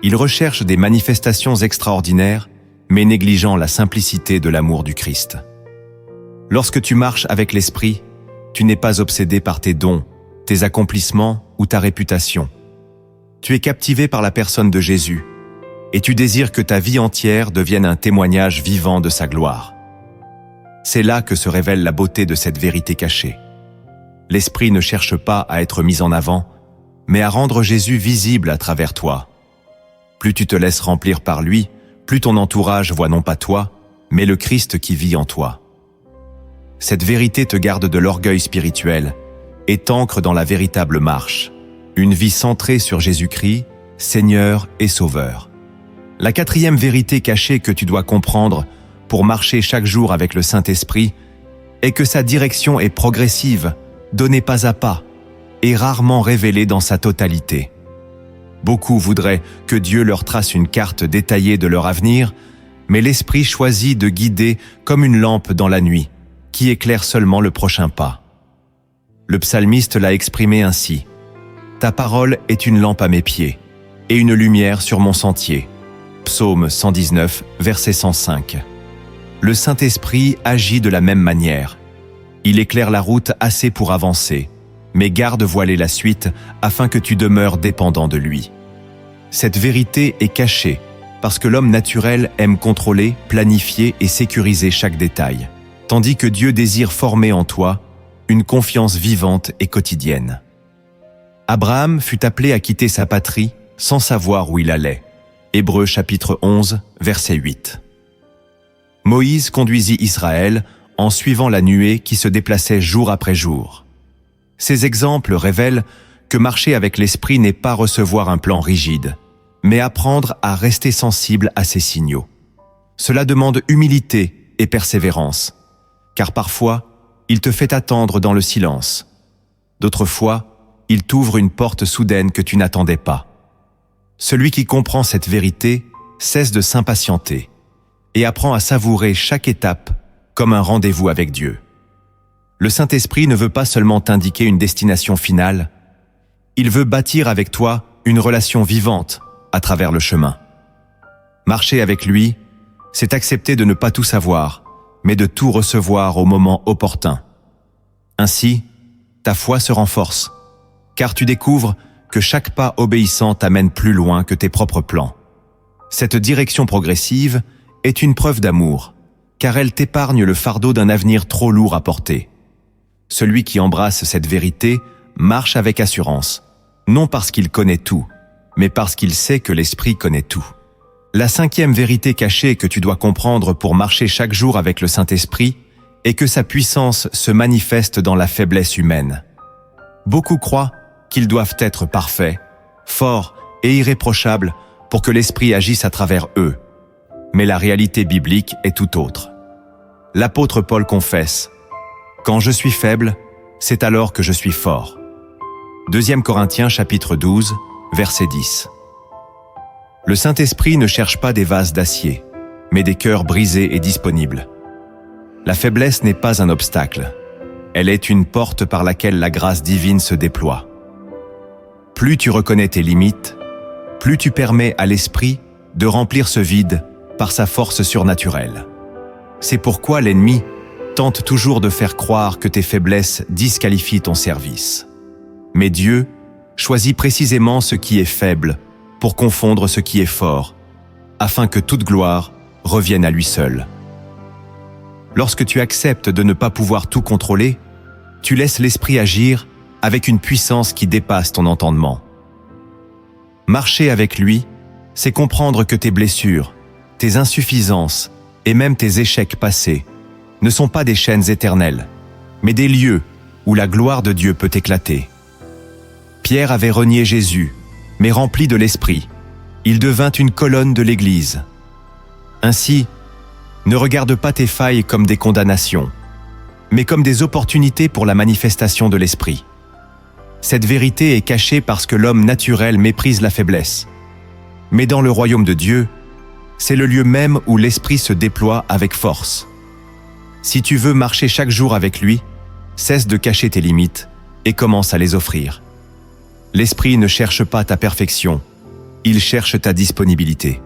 Ils recherchent des manifestations extraordinaires, mais négligeant la simplicité de l'amour du Christ. Lorsque tu marches avec l'Esprit, tu n'es pas obsédé par tes dons, tes accomplissements ou ta réputation. Tu es captivé par la personne de Jésus et tu désires que ta vie entière devienne un témoignage vivant de sa gloire. C'est là que se révèle la beauté de cette vérité cachée. L'Esprit ne cherche pas à être mis en avant, mais à rendre Jésus visible à travers toi. Plus tu te laisses remplir par lui, plus ton entourage voit non pas toi, mais le Christ qui vit en toi. Cette vérité te garde de l'orgueil spirituel et t'ancre dans la véritable marche, une vie centrée sur Jésus-Christ, Seigneur et Sauveur. La quatrième vérité cachée que tu dois comprendre pour marcher chaque jour avec le Saint-Esprit est que sa direction est progressive, donnée pas à pas, et rarement révélée dans sa totalité. Beaucoup voudraient que Dieu leur trace une carte détaillée de leur avenir, mais l'Esprit choisit de guider comme une lampe dans la nuit, qui éclaire seulement le prochain pas. Le psalmiste l'a exprimé ainsi : « Ta parole est une lampe à mes pieds, et une lumière sur mon sentier. » Psaume 119, verset 105. Le Saint-Esprit agit de la même manière. Il éclaire la route assez pour avancer, mais garde voilée la suite afin que tu demeures dépendant de lui. Cette vérité est cachée parce que l'homme naturel aime contrôler, planifier et sécuriser chaque détail, tandis que Dieu désire former en toi une confiance vivante et quotidienne. Abraham fut appelé à quitter sa patrie sans savoir où il allait. Hébreux chapitre 11, verset 8. Moïse conduisit Israël en suivant la nuée qui se déplaçait jour après jour. Ces exemples révèlent que marcher avec l'Esprit n'est pas recevoir un plan rigide, mais apprendre à rester sensible à ses signaux. Cela demande humilité et persévérance, car parfois, il te fait attendre dans le silence. D'autres fois, il t'ouvre une porte soudaine que tu n'attendais pas. Celui qui comprend cette vérité cesse de s'impatienter et apprend à savourer chaque étape comme un rendez-vous avec Dieu. Le Saint-Esprit ne veut pas seulement t'indiquer une destination finale, il veut bâtir avec toi une relation vivante à travers le chemin. Marcher avec lui, c'est accepter de ne pas tout savoir, mais de tout recevoir au moment opportun. Ainsi, ta foi se renforce, car tu découvres que chaque pas obéissant t'amène plus loin que tes propres plans. Cette direction progressive est une preuve d'amour, car elle t'épargne le fardeau d'un avenir trop lourd à porter. Celui qui embrasse cette vérité marche avec assurance, non parce qu'il connaît tout, mais parce qu'il sait que l'Esprit connaît tout. La cinquième vérité cachée que tu dois comprendre pour marcher chaque jour avec le Saint-Esprit est que sa puissance se manifeste dans la faiblesse humaine. Beaucoup croient qu'ils doivent être parfaits, forts et irréprochables pour que l'Esprit agisse à travers eux. Mais la réalité biblique est tout autre. L'apôtre Paul confesse : « Quand je suis faible, c'est alors que je suis fort. » 2 Corinthiens chapitre 12, verset 10. Le Saint-Esprit ne cherche pas des vases d'acier, mais des cœurs brisés et disponibles. La faiblesse n'est pas un obstacle. Elle est une porte par laquelle la grâce divine se déploie. Plus tu reconnais tes limites, plus tu permets à l'Esprit de remplir ce vide par sa force surnaturelle. C'est pourquoi l'ennemi tente toujours de faire croire que tes faiblesses disqualifient ton service. Mais Dieu choisit précisément ce qui est faible pour confondre ce qui est fort, afin que toute gloire revienne à lui seul. Lorsque tu acceptes de ne pas pouvoir tout contrôler, tu laisses l'Esprit agir avec une puissance qui dépasse ton entendement. Marcher avec lui, c'est comprendre que tes blessures, tes insuffisances et même tes échecs passés ne sont pas des chaînes éternelles, mais des lieux où la gloire de Dieu peut éclater. Pierre avait renié Jésus, mais rempli de l'Esprit, il devint une colonne de l'Église. Ainsi, ne regarde pas tes failles comme des condamnations, mais comme des opportunités pour la manifestation de l'Esprit. Cette vérité est cachée parce que l'homme naturel méprise la faiblesse. Mais dans le royaume de Dieu, c'est le lieu même où l'Esprit se déploie avec force. Si tu veux marcher chaque jour avec lui, cesse de cacher tes limites et commence à les offrir. L'Esprit ne cherche pas ta perfection, il cherche ta disponibilité.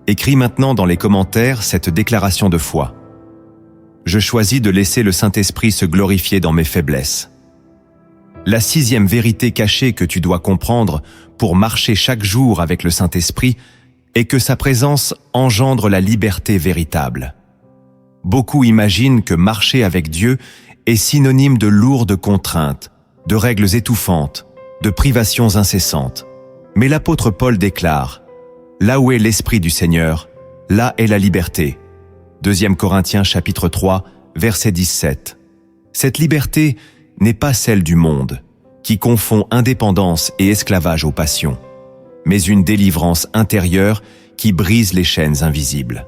Écris maintenant dans les commentaires cette déclaration de foi. Je choisis de laisser le Saint-Esprit se glorifier dans mes faiblesses. La 6e vérité cachée que tu dois comprendre pour marcher chaque jour avec le Saint-Esprit est que sa présence engendre la liberté véritable. Beaucoup imaginent que marcher avec Dieu est synonyme de lourdes contraintes, de règles étouffantes, de privations incessantes. Mais l'apôtre Paul déclare « Là où est l'Esprit du Seigneur, là est la liberté ». 2 Corinthiens chapitre 3, verset 17. Cette liberté n'est pas celle du monde, qui confond indépendance et esclavage aux passions, mais une délivrance intérieure qui brise les chaînes invisibles.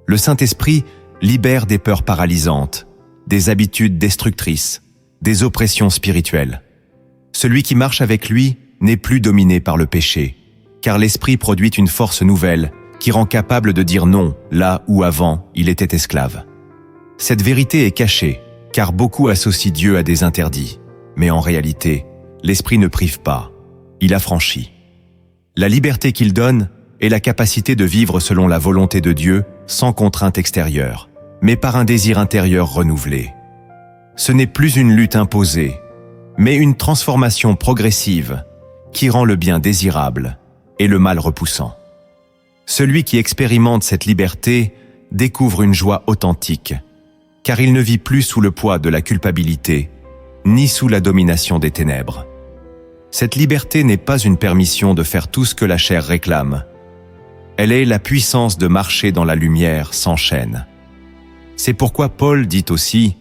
Le Saint-Esprit libère des peurs paralysantes, des habitudes destructrices, des oppressions spirituelles. Celui qui marche avec lui n'est plus dominé par le péché, car l'Esprit produit une force nouvelle qui rend capable de dire non là où avant il était esclave. Cette vérité est cachée, car beaucoup associent Dieu à des interdits. Mais en réalité, l'Esprit ne prive pas, il affranchit. La liberté qu'il donne est la capacité de vivre selon la volonté de Dieu sans contrainte extérieure, mais par un désir intérieur renouvelé. Ce n'est plus une lutte imposée, mais une transformation progressive qui rend le bien désirable et le mal repoussant. Celui qui expérimente cette liberté découvre une joie authentique, car il ne vit plus sous le poids de la culpabilité, ni sous la domination des ténèbres. Cette liberté n'est pas une permission de faire tout ce que la chair réclame. Elle est la puissance de marcher dans la lumière sans chaîne. C'est pourquoi Paul dit aussi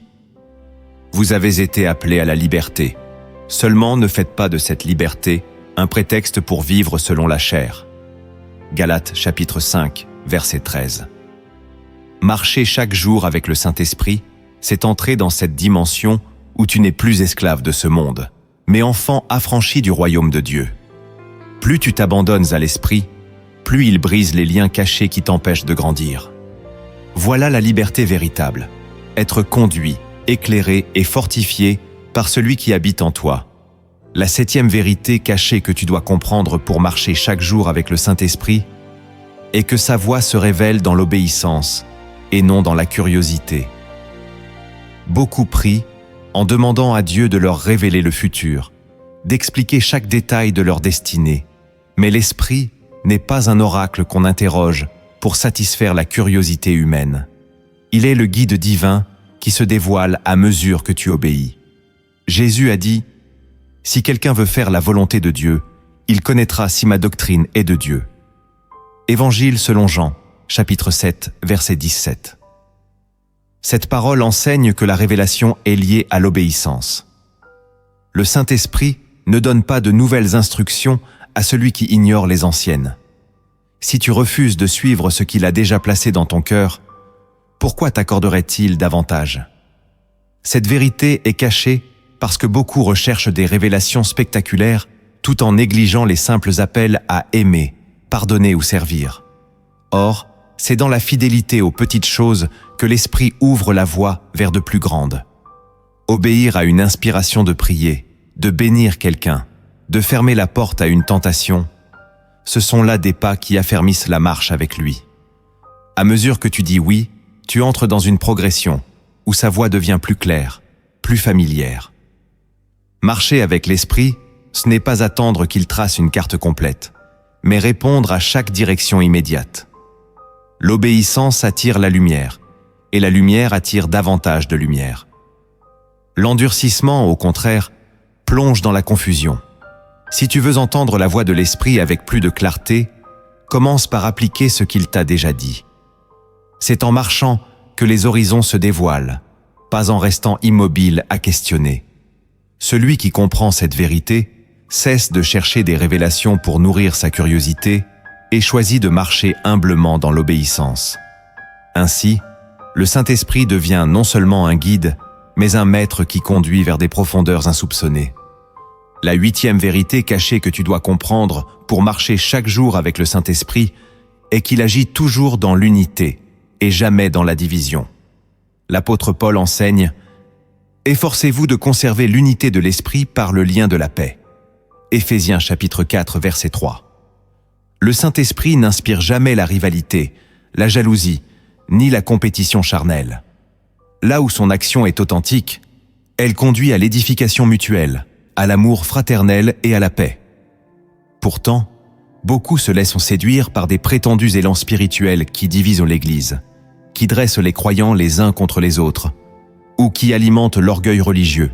« Vous avez été appelés à la liberté. Seulement ne faites pas de cette liberté un prétexte pour vivre selon la chair. » Galates chapitre 5, verset 13. Marcher chaque jour avec le Saint-Esprit, c'est entrer dans cette dimension où tu n'es plus esclave de ce monde, mais enfant affranchi du royaume de Dieu. Plus tu t'abandonnes à l'Esprit, plus il brise les liens cachés qui t'empêchent de grandir. Voilà la liberté véritable, être conduit, éclairé et fortifié par celui qui habite en toi. La 7e vérité cachée que tu dois comprendre pour marcher chaque jour avec le Saint-Esprit est que sa voix se révèle dans l'obéissance et non dans la curiosité. Beaucoup prient en demandant à Dieu de leur révéler le futur, d'expliquer chaque détail de leur destinée, mais l'Esprit n'est pas un oracle qu'on interroge pour satisfaire la curiosité humaine. Il est le guide divin qui se dévoile à mesure que tu obéis. Jésus a dit « Si quelqu'un veut faire la volonté de Dieu, il connaîtra si ma doctrine est de Dieu. » Évangile selon Jean, chapitre 7, verset 17. Cette parole enseigne que la révélation est liée à l'obéissance. Le Saint-Esprit ne donne pas de nouvelles instructions à celui qui ignore les anciennes. Si tu refuses de suivre ce qu'il a déjà placé dans ton cœur, pourquoi t'accorderait-il davantage? Cette vérité est cachée parce que beaucoup recherchent des révélations spectaculaires tout en négligeant les simples appels à aimer pardonner ou servir. Or, c'est dans la fidélité aux petites choses que l'Esprit ouvre la voie vers de plus grandes. Obéir à une inspiration de prier, de bénir quelqu'un, de fermer la porte à une tentation, ce sont là des pas qui affermissent la marche avec lui. À mesure que tu dis oui, tu entres dans une progression où sa voix devient plus claire, plus familière. Marcher avec l'Esprit, ce n'est pas attendre qu'il trace une carte complète, mais répondre à chaque direction immédiate. L'obéissance attire la lumière, et la lumière attire davantage de lumière. L'endurcissement, au contraire, plonge dans la confusion. Si tu veux entendre la voix de l'Esprit avec plus de clarté, commence par appliquer ce qu'il t'a déjà dit. C'est en marchant que les horizons se dévoilent, pas en restant immobile à questionner. Celui qui comprend cette vérité cesse de chercher des révélations pour nourrir sa curiosité et choisit de marcher humblement dans l'obéissance. Ainsi, le Saint-Esprit devient non seulement un guide, mais un maître qui conduit vers des profondeurs insoupçonnées. La 8e vérité cachée que tu dois comprendre pour marcher chaque jour avec le Saint-Esprit est qu'il agit toujours dans l'unité et jamais dans la division. L'apôtre Paul enseigne « Efforcez-vous de conserver l'unité de l'Esprit par le lien de la paix ». Éphésiens chapitre 4, verset 3. Le Saint-Esprit n'inspire jamais la rivalité, la jalousie, ni la compétition charnelle. Là où son action est authentique, elle conduit à l'édification mutuelle, à l'amour fraternel et à la paix. Pourtant, beaucoup se laissent séduire par des prétendus élans spirituels qui divisent l'Église, qui dressent les croyants les uns contre les autres, ou qui alimentent l'orgueil religieux.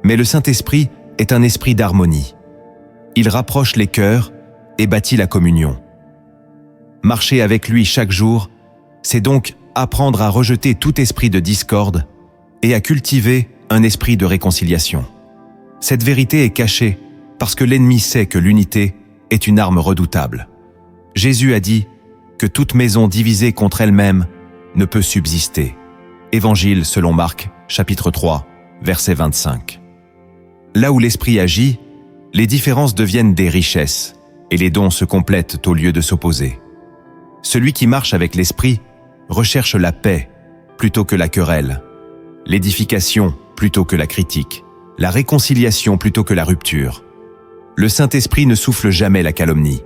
Mais le Saint-Esprit est un esprit d'harmonie. Il rapproche les cœurs et bâtit la communion. Marcher avec lui chaque jour, c'est donc apprendre à rejeter tout esprit de discorde et à cultiver un esprit de réconciliation. Cette vérité est cachée parce que l'ennemi sait que l'unité est une arme redoutable. Jésus a dit que toute maison divisée contre elle-même ne peut subsister. Évangile selon Marc, chapitre 3, verset 25. Là où l'Esprit agit, les différences deviennent des richesses et les dons se complètent au lieu de s'opposer. Celui qui marche avec l'Esprit recherche la paix plutôt que la querelle, l'édification plutôt que la critique, la réconciliation plutôt que la rupture. Le Saint-Esprit ne souffle jamais la calomnie.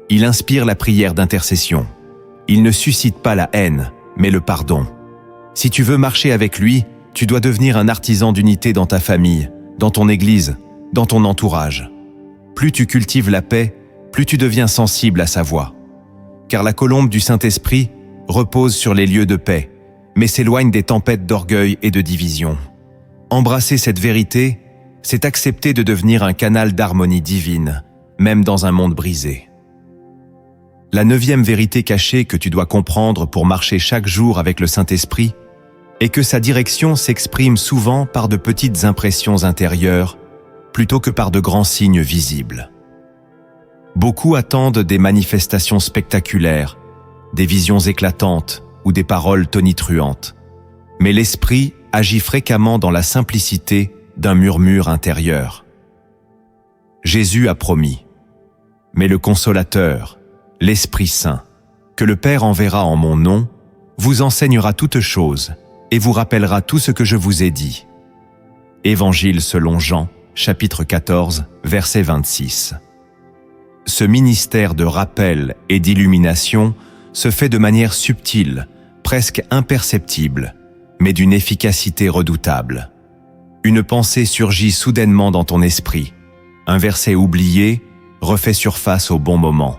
Il inspire la prière d'intercession. Il ne suscite pas la haine, mais le pardon. Si tu veux marcher avec lui, tu dois devenir un artisan d'unité dans ta famille, dans ton église, dans ton entourage. Plus tu cultives la paix, plus tu deviens sensible à sa voix. Car la colombe du Saint-Esprit repose sur les lieux de paix, mais s'éloigne des tempêtes d'orgueil et de division. Embrasser cette vérité, c'est accepter de devenir un canal d'harmonie divine, même dans un monde brisé. La 9e vérité cachée que tu dois comprendre pour marcher chaque jour avec le Saint-Esprit est que sa direction s'exprime souvent par de petites impressions intérieures plutôt que par de grands signes visibles. Beaucoup attendent des manifestations spectaculaires, des visions éclatantes ou des paroles tonitruantes. Mais l'Esprit agit fréquemment dans la simplicité d'un murmure intérieur. Jésus a promis, mais le Consolateur, l'Esprit Saint, que le Père enverra en mon nom, vous enseignera toutes choses et vous rappellera tout ce que je vous ai dit. Évangile selon Jean, chapitre 14, verset 26. Ce ministère de rappel et d'illumination se fait de manière subtile, presque imperceptible, mais d'une efficacité redoutable. Une pensée surgit soudainement dans ton esprit, un verset oublié refait surface au bon moment,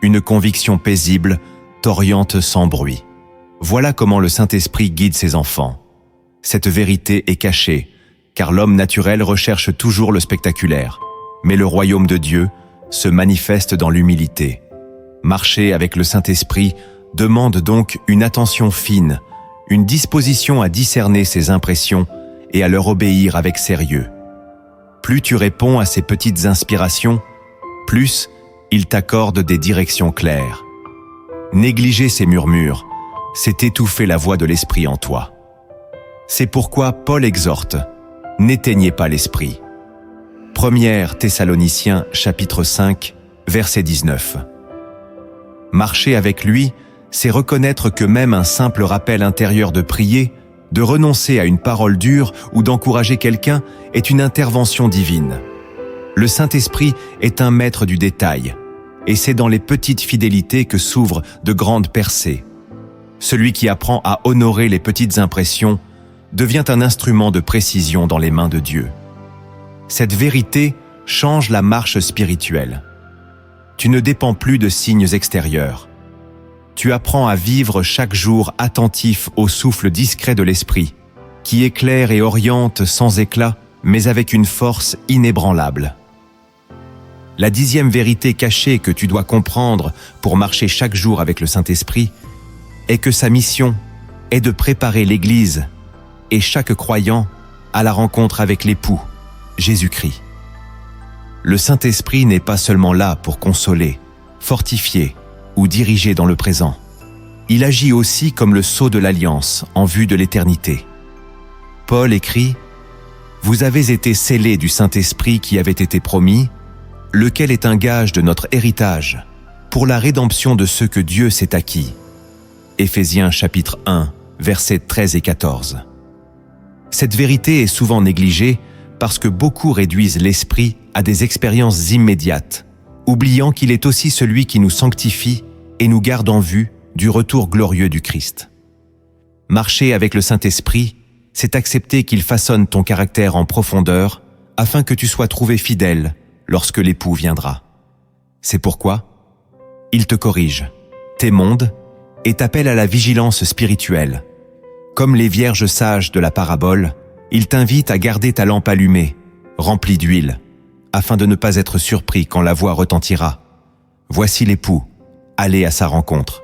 une conviction paisible t'oriente sans bruit. Voilà comment le Saint-Esprit guide ses enfants. Cette vérité est cachée, car l'homme naturel recherche toujours le spectaculaire, mais le royaume de Dieu se manifeste dans l'humilité. Marcher avec le Saint-Esprit demande donc une attention fine, une disposition à discerner ses impressions et à leur obéir avec sérieux. Plus tu réponds à ces petites inspirations, plus il t'accorde des directions claires. Négliger ces murmures, c'est étouffer la voix de l'Esprit en toi. C'est pourquoi Paul exhorte « N'éteignez pas l'Esprit ». 1 Thessaloniciens chapitre 5, verset 19. Marcher avec lui, c'est reconnaître que même un simple rappel intérieur de prier, de renoncer à une parole dure ou d'encourager quelqu'un est une intervention divine. Le Saint-Esprit est un maître du détail, et c'est dans les petites fidélités que s'ouvrent de grandes percées. Celui qui apprend à honorer les petites impressions devient un instrument de précision dans les mains de Dieu. Cette vérité change la marche spirituelle. Tu ne dépends plus de signes extérieurs. Tu apprends à vivre chaque jour attentif au souffle discret de l'Esprit, qui éclaire et oriente sans éclat, mais avec une force inébranlable. La 10e vérité cachée que tu dois comprendre pour marcher chaque jour avec le Saint-Esprit est que sa mission est de préparer l'Église et chaque croyant à la rencontre avec l'époux, Jésus-Christ. Le Saint-Esprit n'est pas seulement là pour consoler, fortifier ou diriger dans le présent. Il agit aussi comme le sceau de l'Alliance en vue de l'éternité. Paul écrit « Vous avez été scellés du Saint-Esprit qui avait été promis, lequel est un gage de notre héritage, pour la rédemption de ceux que Dieu s'est acquis. » Éphésiens chapitre 1, versets 13 et 14. Cette vérité est souvent négligée parce que beaucoup réduisent l'Esprit à des expériences immédiates, oubliant qu'il est aussi celui qui nous sanctifie et nous garde en vue du retour glorieux du Christ. Marcher avec le Saint-Esprit, c'est accepter qu'il façonne ton caractère en profondeur afin que tu sois trouvé fidèle lorsque l'époux viendra. C'est pourquoi il te corrige, t'émonde et t'appelle à la vigilance spirituelle. Comme les vierges sages de la parabole, il t'invite à garder ta lampe allumée, remplie d'huile, afin de ne pas être surpris quand la voix retentira. Voici l'époux, allez à sa rencontre.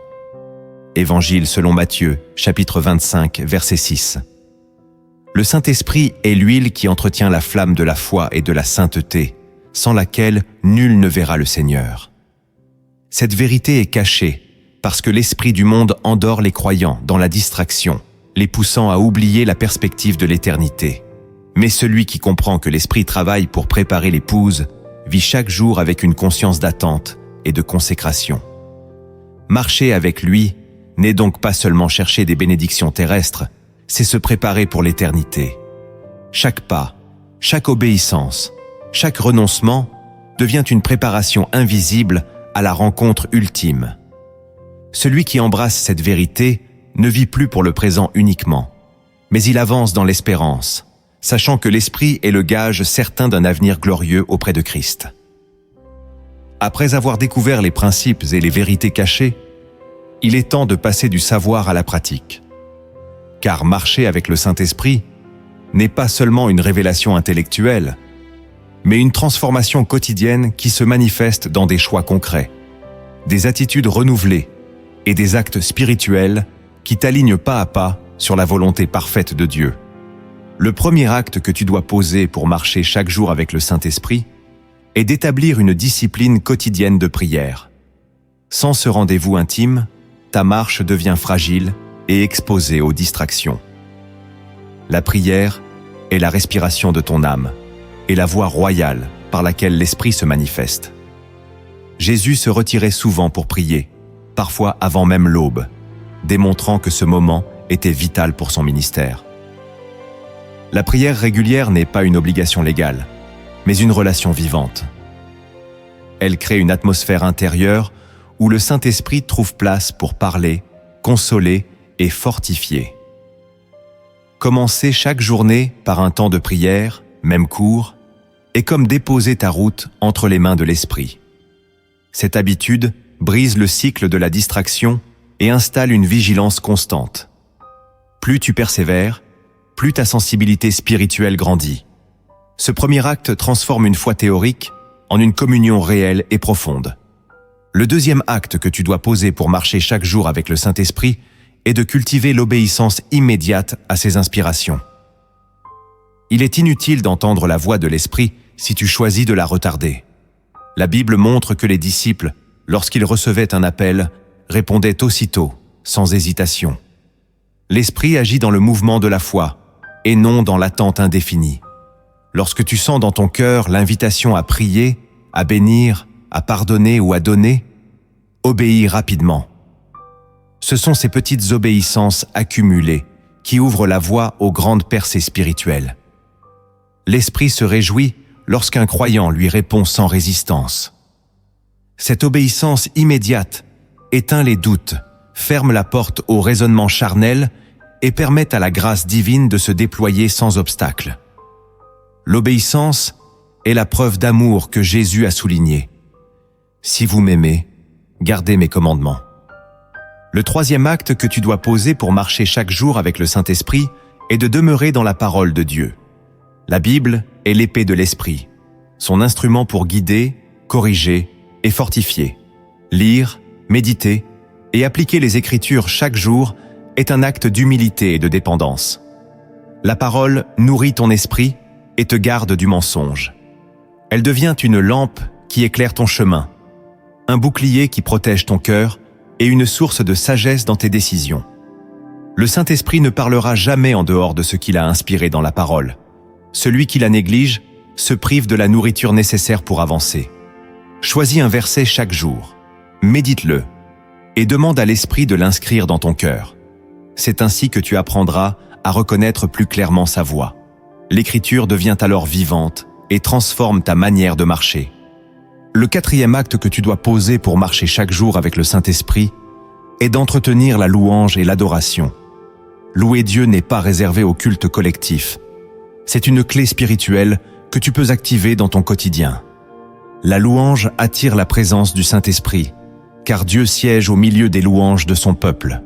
Évangile selon Matthieu, chapitre 25, verset 6. Le Saint-Esprit est l'huile qui entretient la flamme de la foi et de la sainteté, sans laquelle nul ne verra le Seigneur. Cette vérité est cachée parce que l'esprit du monde endort les croyants dans la distraction, les poussant à oublier la perspective de l'éternité. Mais celui qui comprend que l'Esprit travaille pour préparer l'épouse vit chaque jour avec une conscience d'attente et de consécration. Marcher avec lui n'est donc pas seulement chercher des bénédictions terrestres, c'est se préparer pour l'éternité. Chaque pas, chaque obéissance, chaque renoncement devient une préparation invisible à la rencontre ultime. Celui qui embrasse cette vérité ne vit plus pour le présent uniquement, mais il avance dans l'espérance, sachant que l'Esprit est le gage certain d'un avenir glorieux auprès de Christ. Après avoir découvert les principes et les vérités cachées, il est temps de passer du savoir à la pratique. Car marcher avec le Saint-Esprit n'est pas seulement une révélation intellectuelle, mais une transformation quotidienne qui se manifeste dans des choix concrets, des attitudes renouvelées et des actes spirituels qui t'alignent pas à pas sur la volonté parfaite de Dieu. Le premier acte que tu dois poser pour marcher chaque jour avec le Saint-Esprit est d'établir une discipline quotidienne de prière. Sans ce rendez-vous intime, ta marche devient fragile et exposée aux distractions. La prière est la respiration de ton âme et la voie royale par laquelle l'Esprit se manifeste. Jésus se retirait souvent pour prier, parfois avant même l'aube, démontrant que ce moment était vital pour son ministère. La prière régulière n'est pas une obligation légale, mais une relation vivante. Elle crée une atmosphère intérieure où le Saint-Esprit trouve place pour parler, consoler et fortifier. Commencer chaque journée par un temps de prière, même court, est comme déposer ta route entre les mains de l'Esprit. Cette habitude brise le cycle de la distraction et installe une vigilance constante. Plus tu persévères, plus ta sensibilité spirituelle grandit. Ce premier acte transforme une foi théorique en une communion réelle et profonde. Le deuxième acte que tu dois poser pour marcher chaque jour avec le Saint-Esprit est de cultiver l'obéissance immédiate à ses inspirations. Il est inutile d'entendre la voix de l'Esprit si tu choisis de la retarder. La Bible montre que les disciples, lorsqu'ils recevaient un appel, répondaient aussitôt, sans hésitation. L'Esprit agit dans le mouvement de la foi, et non dans l'attente indéfinie. Lorsque tu sens dans ton cœur l'invitation à prier, à bénir, à pardonner ou à donner, Obéis rapidement. Ce sont ces petites obéissances accumulées qui ouvrent la voie aux grandes percées spirituelles. L'Esprit se réjouit lorsqu'un croyant lui répond sans résistance. Cette obéissance immédiate éteint les doutes, ferme la porte au raisonnement charnel et permet à la grâce divine de se déployer sans obstacle. L'obéissance est la preuve d'amour que Jésus a soulignée. Si vous m'aimez, gardez mes commandements. Le troisième acte que tu dois poser pour marcher chaque jour avec le Saint-Esprit est de demeurer dans la parole de Dieu. La Bible est l'épée de l'Esprit, son instrument pour guider, corriger et fortifier. Lire, méditer et appliquer les Écritures chaque jour est un acte d'humilité et de dépendance. La parole nourrit ton esprit et te garde du mensonge. Elle devient une lampe qui éclaire ton chemin, un bouclier qui protège ton cœur et une source de sagesse dans tes décisions. Le Saint-Esprit ne parlera jamais en dehors de ce qu'il a inspiré dans la parole. Celui qui la néglige se prive de la nourriture nécessaire pour avancer. Choisis un verset chaque jour, médite-le et demande à l'Esprit de l'inscrire dans ton cœur. C'est ainsi que tu apprendras à reconnaître plus clairement sa voix. L'Écriture devient alors vivante et transforme ta manière de marcher. Le quatrième acte que tu dois poser pour marcher chaque jour avec le Saint-Esprit est d'entretenir la louange et l'adoration. Louer Dieu n'est pas réservé au culte collectif. C'est une clé spirituelle que tu peux activer dans ton quotidien. La louange attire la présence du Saint-Esprit, car Dieu siège au milieu des louanges de son peuple.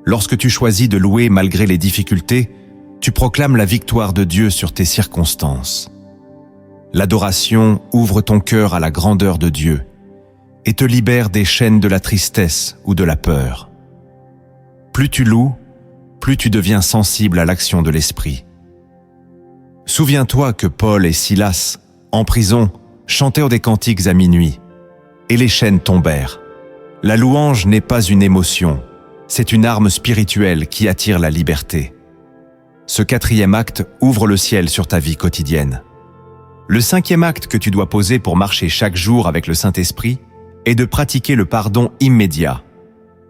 Lorsque tu choisis de louer malgré les difficultés, tu proclames la victoire de Dieu sur tes circonstances. L'adoration ouvre ton cœur à la grandeur de Dieu et te libère des chaînes de la tristesse ou de la peur. Plus tu loues, plus tu deviens sensible à l'action de l'Esprit. Souviens-toi que Paul et Silas, en prison, chantèrent des cantiques à minuit, et les chaînes tombèrent. La louange n'est pas une émotion, c'est une arme spirituelle qui attire la liberté. Ce quatrième acte ouvre le ciel sur ta vie quotidienne. Le cinquième acte que tu dois poser pour marcher chaque jour avec le Saint-Esprit est de pratiquer le pardon immédiat.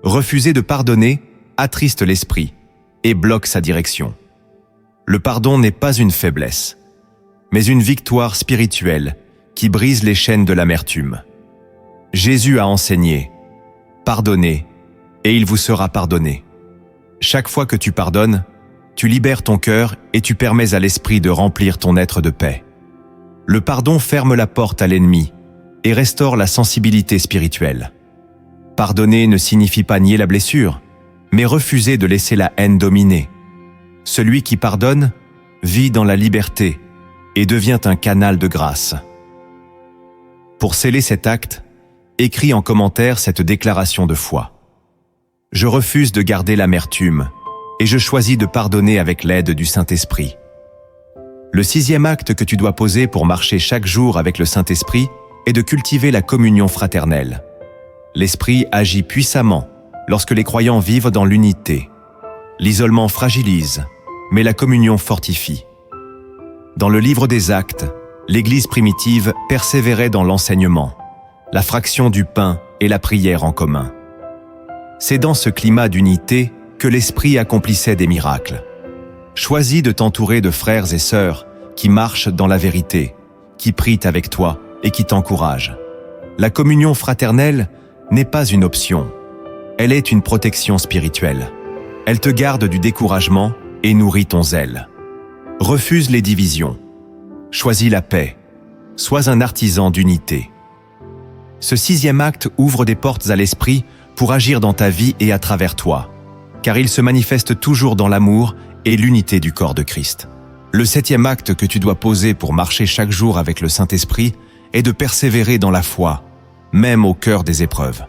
Refuser de pardonner attriste l'Esprit et bloque sa direction. Le pardon n'est pas une faiblesse, mais une victoire spirituelle qui brise les chaînes de l'amertume. Jésus a enseigné « Pardonnez, et il vous sera pardonné ». Chaque fois que tu pardonnes, tu libères ton cœur et tu permets à l'Esprit de remplir ton être de paix. Le pardon ferme la porte à l'ennemi et restaure la sensibilité spirituelle. Pardonner ne signifie pas nier la blessure, mais refuser de laisser la haine dominer. Celui qui pardonne vit dans la liberté et devient un canal de grâce. Pour sceller cet acte, écris en commentaire cette déclaration de foi. Je refuse de garder l'amertume et je choisis de pardonner avec l'aide du Saint-Esprit. Le sixième acte que tu dois poser pour marcher chaque jour avec le Saint-Esprit est de cultiver la communion fraternelle. L'Esprit agit puissamment lorsque les croyants vivent dans l'unité. L'isolement fragilise, mais la communion fortifie. Dans le livre des Actes, l'Église primitive persévérait dans l'enseignement, la fraction du pain et la prière en commun. C'est dans ce climat d'unité que l'Esprit accomplissait des miracles. Choisis de t'entourer de frères et sœurs qui marchent dans la vérité, qui prient avec toi et qui t'encouragent. La communion fraternelle n'est pas une option, elle est une protection spirituelle. Elle te garde du découragement et nourrit ton zèle. Refuse les divisions. Choisis la paix. Sois un artisan d'unité. Ce sixième acte ouvre des portes à l'Esprit pour agir dans ta vie et à travers toi, car il se manifeste toujours dans l'amour et l'unité du corps de Christ. Le septième acte que tu dois poser pour marcher chaque jour avec le Saint-Esprit est de persévérer dans la foi, même au cœur des épreuves.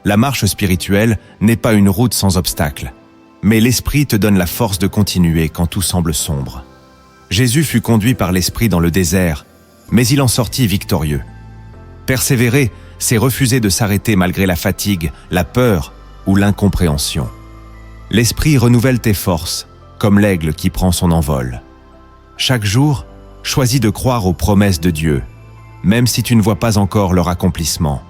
La marche spirituelle n'est pas une route sans obstacles, mais l'Esprit te donne la force de continuer quand tout semble sombre. Jésus fut conduit par l'Esprit dans le désert, mais il en sortit victorieux. Persévérer, c'est refuser de s'arrêter malgré la fatigue, la peur ou l'incompréhension. L'Esprit renouvelle tes forces, comme l'aigle qui prend son envol. Chaque jour, choisis de croire aux promesses de Dieu, même si tu ne vois pas encore leur accomplissement.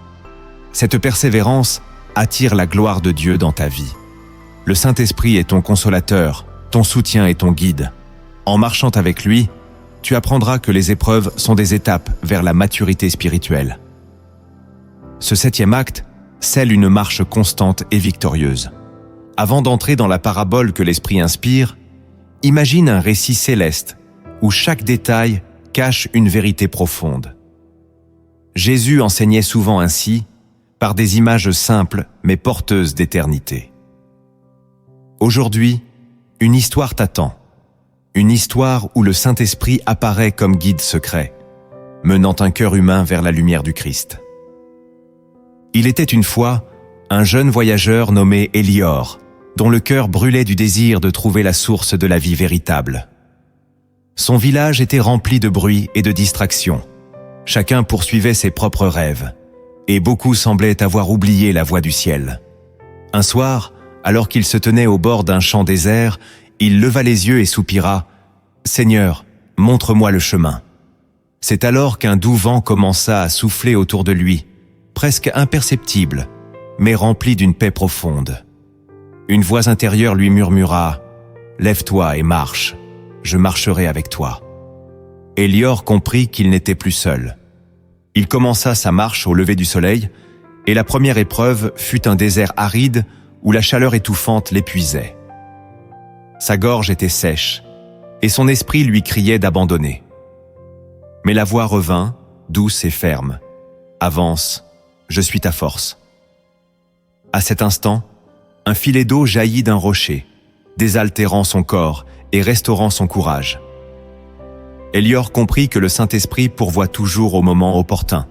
Cette persévérance attire la gloire de Dieu dans ta vie. Le Saint-Esprit est ton consolateur, ton soutien et ton guide. En marchant avec lui, tu apprendras que les épreuves sont des étapes vers la maturité spirituelle. Ce 7e acte scelle une marche constante et victorieuse. Avant d'entrer dans la parabole que l'Esprit inspire, imagine un récit céleste où chaque détail cache une vérité profonde. Jésus enseignait souvent ainsi, par des images simples mais porteuses d'éternité. Aujourd'hui, une histoire t'attend. Une histoire où le Saint-Esprit apparaît comme guide secret, menant un cœur humain vers la lumière du Christ. Il était une fois un jeune voyageur nommé Élior, dont le cœur brûlait du désir de trouver la source de la vie véritable. Son village était rempli de bruit et de distractions. Chacun poursuivait ses propres rêves, et beaucoup semblaient avoir oublié la voix du ciel. Un soir, alors qu'il se tenait au bord d'un champ désert, il leva les yeux et soupira « Seigneur, montre-moi le chemin ». C'est alors qu'un doux vent commença à souffler autour de lui, presque imperceptible, mais rempli d'une paix profonde. Une voix intérieure lui murmura « Lève-toi et marche, je marcherai avec toi ». Élior comprit qu'il n'était plus seul. Il commença sa marche au lever du soleil, et la première épreuve fut un désert aride où la chaleur étouffante l'épuisait. Sa gorge était sèche, et son esprit lui criait d'abandonner. Mais la voix revint, douce et ferme. « Avance, je suis ta force. » À cet instant, un filet d'eau jaillit d'un rocher, désaltérant son corps et restaurant son courage. Élior comprit que le Saint-Esprit pourvoit toujours au moment opportun,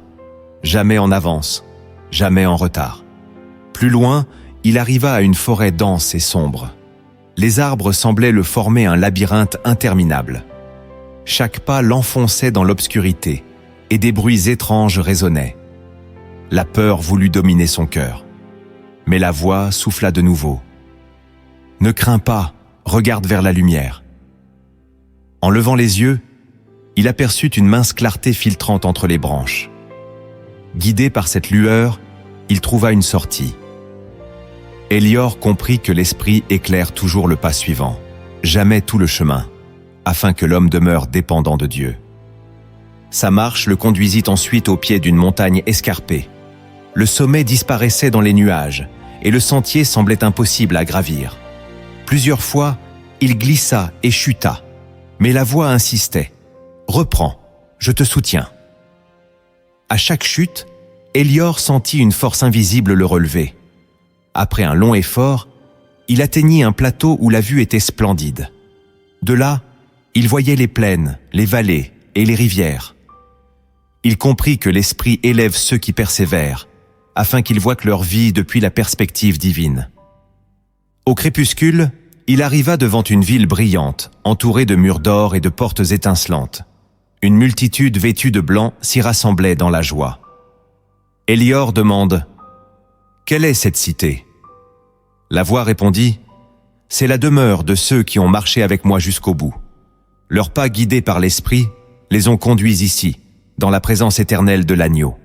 jamais en avance, jamais en retard. Plus loin, il arriva à une forêt dense et sombre. Les arbres semblaient le former un labyrinthe interminable. Chaque pas l'enfonçait dans l'obscurité, et des bruits étranges résonnaient. La peur voulut dominer son cœur. Mais la voix souffla de nouveau. « Ne crains pas, regarde vers la lumière. » En levant les yeux, il aperçut une mince clarté filtrante entre les branches. Guidé par cette lueur, il trouva une sortie. Élior comprit que l'Esprit éclaire toujours le pas suivant, jamais tout le chemin, afin que l'homme demeure dépendant de Dieu. Sa marche le conduisit ensuite au pied d'une montagne escarpée. Le sommet disparaissait dans les nuages, et le sentier semblait impossible à gravir. Plusieurs fois, il glissa et chuta, mais la voix insistait. « Reprends, je te soutiens. » À chaque chute, Élior sentit une force invisible le relever. Après un long effort, il atteignit un plateau où la vue était splendide. De là, il voyait les plaines, les vallées et les rivières. Il comprit que l'Esprit élève ceux qui persévèrent, afin qu'ils voient leur vie depuis la perspective divine. Au crépuscule, il arriva devant une ville brillante, entourée de murs d'or et de portes étincelantes. Une multitude vêtue de blanc s'y rassemblait dans la joie. Élior demande « Quelle est cette cité ?» La voix répondit « C'est la demeure de ceux qui ont marché avec moi jusqu'au bout. Leurs pas guidés par l'Esprit les ont conduits ici, dans la présence éternelle de l'agneau. »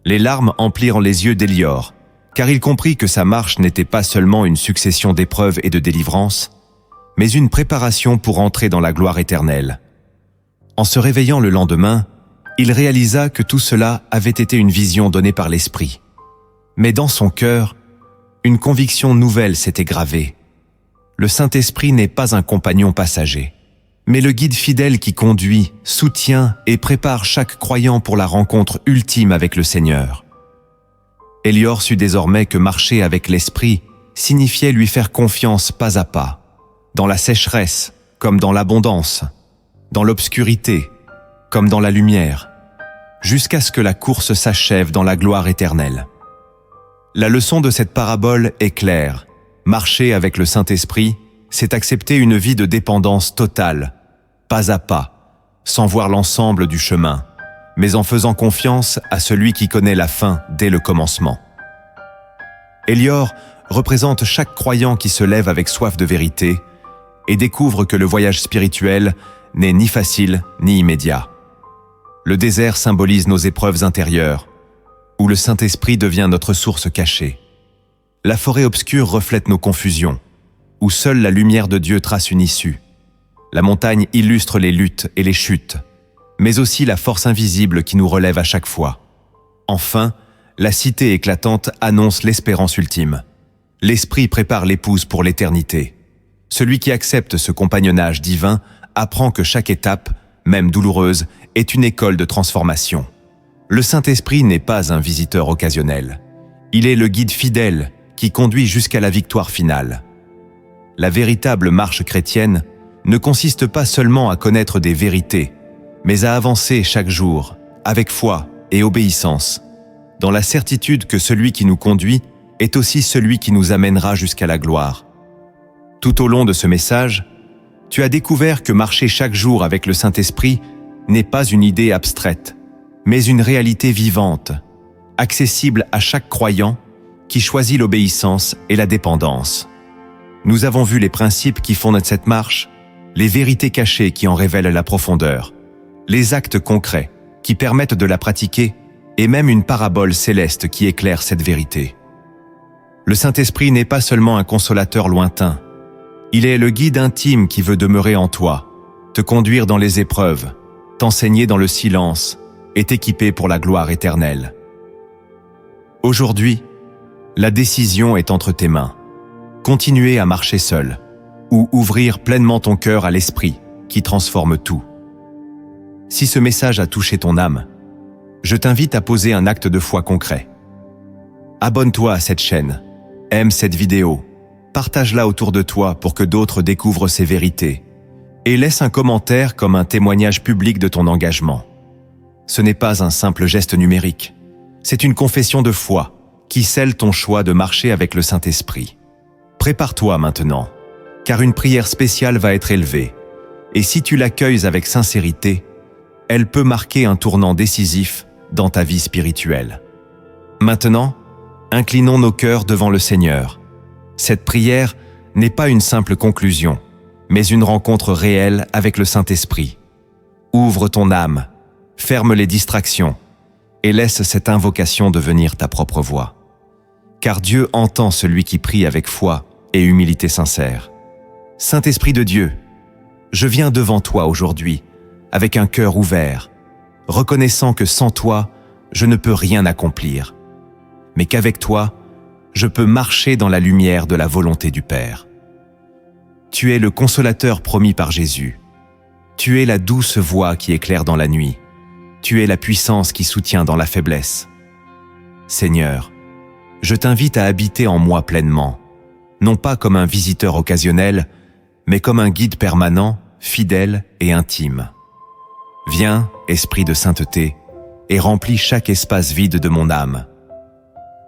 Les larmes emplirent les yeux d'Élior, car il comprit que sa marche n'était pas seulement une succession d'épreuves et de délivrances, mais une préparation pour entrer dans la gloire éternelle. En se réveillant le lendemain, il réalisa que tout cela avait été une vision donnée par l'Esprit. Mais dans son cœur, une conviction nouvelle s'était gravée. Le Saint-Esprit n'est pas un compagnon passager, mais le guide fidèle qui conduit, soutient et prépare chaque croyant pour la rencontre ultime avec le Seigneur. Élior sut désormais que marcher avec l'Esprit signifiait lui faire confiance pas à pas, dans la sécheresse comme dans l'abondance, dans l'obscurité comme dans la lumière, jusqu'à ce que la course s'achève dans la gloire éternelle. La leçon de cette parabole est claire. Marcher avec le Saint-Esprit, c'est accepter une vie de dépendance totale, pas à pas, sans voir l'ensemble du chemin, mais en faisant confiance à celui qui connaît la fin dès le commencement. Élior représente chaque croyant qui se lève avec soif de vérité et découvre que le voyage spirituel n'est ni facile ni immédiat. Le désert symbolise nos épreuves intérieures, où le Saint-Esprit devient notre source cachée. La forêt obscure reflète nos confusions, où seule la lumière de Dieu trace une issue. La montagne illustre les luttes et les chutes, mais aussi la force invisible qui nous relève à chaque fois. Enfin, la cité éclatante annonce l'espérance ultime. L'Esprit prépare l'épouse pour l'éternité. Celui qui accepte ce compagnonnage divin apprend que chaque étape, même douloureuse, est une école de transformation. Le Saint-Esprit n'est pas un visiteur occasionnel. Il est le guide fidèle qui conduit jusqu'à la victoire finale. La véritable marche chrétienne ne consiste pas seulement à connaître des vérités, mais à avancer chaque jour, avec foi et obéissance, dans la certitude que celui qui nous conduit est aussi celui qui nous amènera jusqu'à la gloire. Tout au long de ce message, tu as découvert que marcher chaque jour avec le Saint-Esprit n'est pas une idée abstraite, mais une réalité vivante, accessible à chaque croyant qui choisit l'obéissance et la dépendance. Nous avons vu les principes qui fondent cette marche, les vérités cachées qui en révèlent la profondeur, les actes concrets qui permettent de la pratiquer et même une parabole céleste qui éclaire cette vérité. Le Saint-Esprit n'est pas seulement un consolateur lointain, il est le guide intime qui veut demeurer en toi, te conduire dans les épreuves, t'enseigner dans le silence et t'équiper pour la gloire éternelle. Aujourd'hui, la décision est entre tes mains. Continuer à marcher seul ou ouvrir pleinement ton cœur à l'Esprit qui transforme tout. Si ce message a touché ton âme, je t'invite à poser un acte de foi concret. Abonne-toi à cette chaîne, aime cette vidéo, partage-la autour de toi pour que d'autres découvrent ces vérités et laisse un commentaire comme un témoignage public de ton engagement. Ce n'est pas un simple geste numérique, c'est une confession de foi qui scelle ton choix de marcher avec le Saint-Esprit. Prépare-toi maintenant, car une prière spéciale va être élevée, et si tu l'accueilles avec sincérité, elle peut marquer un tournant décisif dans ta vie spirituelle. Maintenant, inclinons nos cœurs devant le Seigneur. Cette prière n'est pas une simple conclusion, mais une rencontre réelle avec le Saint-Esprit. Ouvre ton âme, ferme les distractions et laisse cette invocation devenir ta propre voix. Car Dieu entend celui qui prie avec foi et humilité sincère. Saint-Esprit de Dieu, je viens devant toi aujourd'hui avec un cœur ouvert, reconnaissant que sans toi, je ne peux rien accomplir, mais qu'avec toi, je peux marcher dans la lumière de la volonté du Père. Tu es le consolateur promis par Jésus. Tu es la douce voix qui éclaire dans la nuit. Tu es la puissance qui soutient dans la faiblesse. Seigneur, je t'invite à habiter en moi pleinement, non pas comme un visiteur occasionnel, mais comme un guide permanent, fidèle et intime. Viens, Esprit de sainteté, et remplis chaque espace vide de mon âme.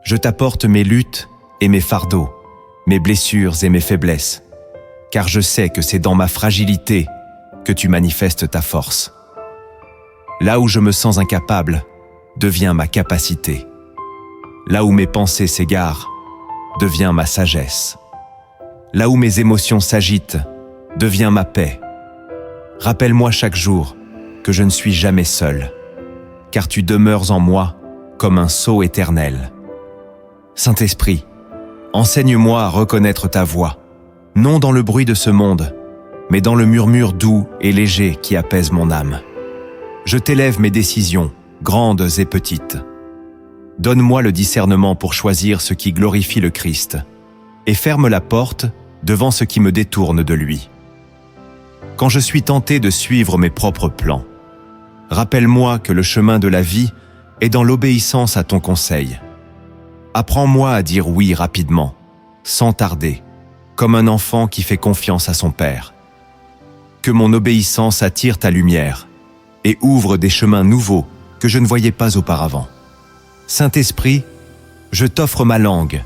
Je t'apporte mes luttes et mes fardeaux, mes blessures et mes faiblesses, car je sais que c'est dans ma fragilité que tu manifestes ta force. Là où je me sens incapable, devient ma capacité. Là où mes pensées s'égarent, devient ma sagesse. Là où mes émotions s'agitent, devient ma paix. Rappelle-moi chaque jour que je ne suis jamais seul, car tu demeures en moi comme un sceau éternel. Saint-Esprit, enseigne-moi à reconnaître ta voix, non dans le bruit de ce monde, mais dans le murmure doux et léger qui apaise mon âme. Je t'élève mes décisions, grandes et petites. Donne-moi le discernement pour choisir ce qui glorifie le Christ, et ferme la porte devant ce qui me détourne de lui. Quand je suis tenté de suivre mes propres plans, rappelle-moi que le chemin de la vie est dans l'obéissance à ton conseil. Apprends-moi à dire oui rapidement, sans tarder, comme un enfant qui fait confiance à son père. Que mon obéissance attire ta lumière et ouvre des chemins nouveaux que je ne voyais pas auparavant. Saint-Esprit, je t'offre ma langue,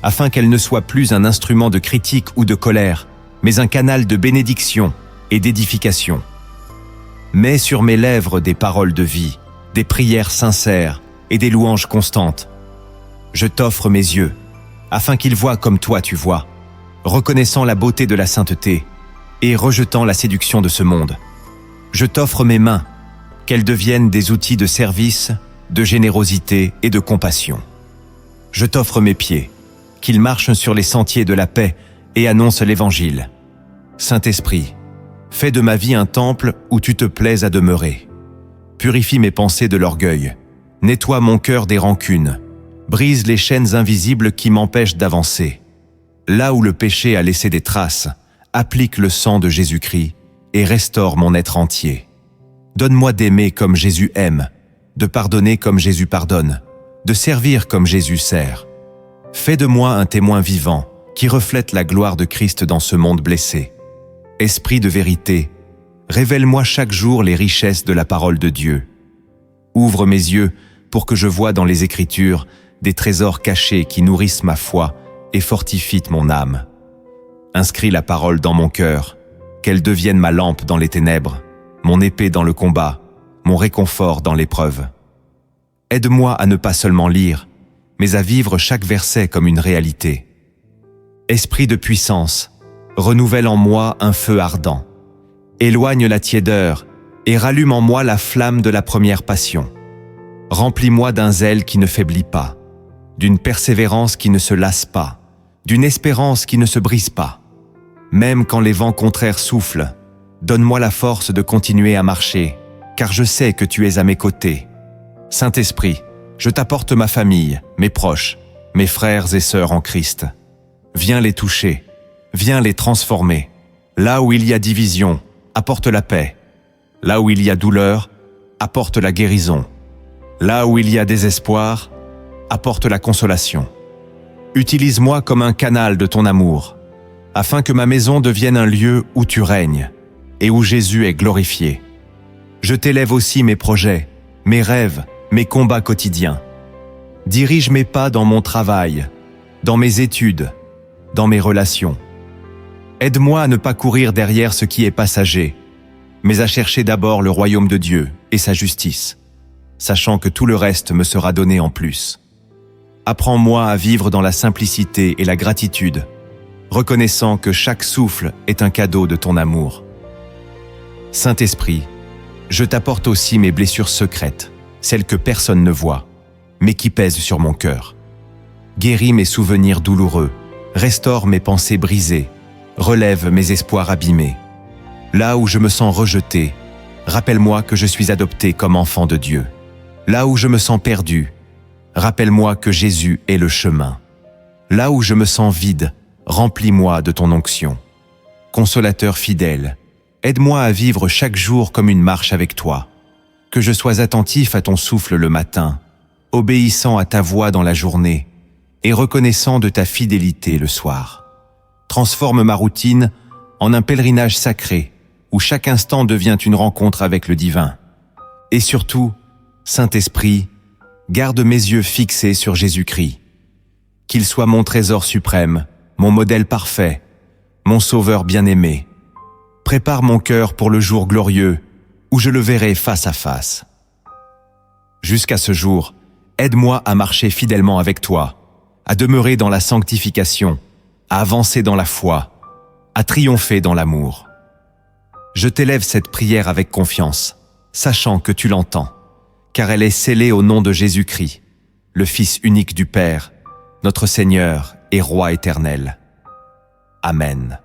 afin qu'elle ne soit plus un instrument de critique ou de colère, mais un canal de bénédiction et d'édification. Mets sur mes lèvres des paroles de vie, des prières sincères et des louanges constantes. Je t'offre mes yeux, afin qu'ils voient comme toi tu vois, reconnaissant la beauté de la sainteté et rejetant la séduction de ce monde. Je t'offre mes mains, qu'elles deviennent des outils de service de générosité et de compassion. Je t'offre mes pieds, qu'ils marchent sur les sentiers de la paix et annoncent l'Évangile. Saint-Esprit, fais de ma vie un temple où tu te plais à demeurer. Purifie mes pensées de l'orgueil, nettoie mon cœur des rancunes, brise les chaînes invisibles qui m'empêchent d'avancer. Là où le péché a laissé des traces, applique le sang de Jésus-Christ et restaure mon être entier. Donne-moi d'aimer comme Jésus aime, de pardonner comme Jésus pardonne, de servir comme Jésus sert. Fais de moi un témoin vivant qui reflète la gloire de Christ dans ce monde blessé. Esprit de vérité, révèle-moi chaque jour les richesses de la parole de Dieu. Ouvre mes yeux pour que je voie dans les Écritures des trésors cachés qui nourrissent ma foi et fortifient mon âme. Inscris la parole dans mon cœur, qu'elle devienne ma lampe dans les ténèbres, mon épée dans le combat, mon réconfort dans l'épreuve. Aide-moi à ne pas seulement lire, mais à vivre chaque verset comme une réalité. Esprit de puissance, renouvelle en moi un feu ardent. Éloigne la tiédeur et rallume en moi la flamme de la première passion. Remplis-moi d'un zèle qui ne faiblit pas, d'une persévérance qui ne se lasse pas, d'une espérance qui ne se brise pas. Même quand les vents contraires soufflent, donne-moi la force de continuer à marcher, car je sais que tu es à mes côtés. Saint-Esprit, je t'apporte ma famille, mes proches, mes frères et sœurs en Christ. Viens les toucher, viens les transformer. Là où il y a division, apporte la paix. Là où il y a douleur, apporte la guérison. Là où il y a désespoir, apporte la consolation. Utilise-moi comme un canal de ton amour, afin que ma maison devienne un lieu où tu règnes et où Jésus est glorifié. Je t'élève aussi mes projets, mes rêves, mes combats quotidiens. Dirige mes pas dans mon travail, dans mes études, dans mes relations. Aide-moi à ne pas courir derrière ce qui est passager, mais à chercher d'abord le royaume de Dieu et sa justice, sachant que tout le reste me sera donné en plus. Apprends-moi à vivre dans la simplicité et la gratitude, reconnaissant que chaque souffle est un cadeau de ton amour. Saint-Esprit, je t'apporte aussi mes blessures secrètes, celles que personne ne voit, mais qui pèsent sur mon cœur. Guéris mes souvenirs douloureux, restaure mes pensées brisées, relève mes espoirs abîmés. Là où je me sens rejeté, rappelle-moi que je suis adopté comme enfant de Dieu. Là où je me sens perdu, rappelle-moi que Jésus est le chemin. Là où je me sens vide, remplis-moi de ton onction. Consolateur fidèle, aide-moi à vivre chaque jour comme une marche avec toi. Que je sois attentif à ton souffle le matin, obéissant à ta voix dans la journée et reconnaissant de ta fidélité le soir. Transforme ma routine en un pèlerinage sacré où chaque instant devient une rencontre avec le divin. Et surtout, Saint-Esprit, garde mes yeux fixés sur Jésus-Christ. Qu'il soit mon trésor suprême, mon modèle parfait, mon sauveur bien-aimé. Prépare mon cœur pour le jour glorieux où je le verrai face à face. Jusqu'à ce jour, aide-moi à marcher fidèlement avec toi, à demeurer dans la sanctification, à avancer dans la foi, à triompher dans l'amour. Je t'élève cette prière avec confiance, sachant que tu l'entends, car elle est scellée au nom de Jésus-Christ, le Fils unique du Père, notre Seigneur et Roi éternel. Amen.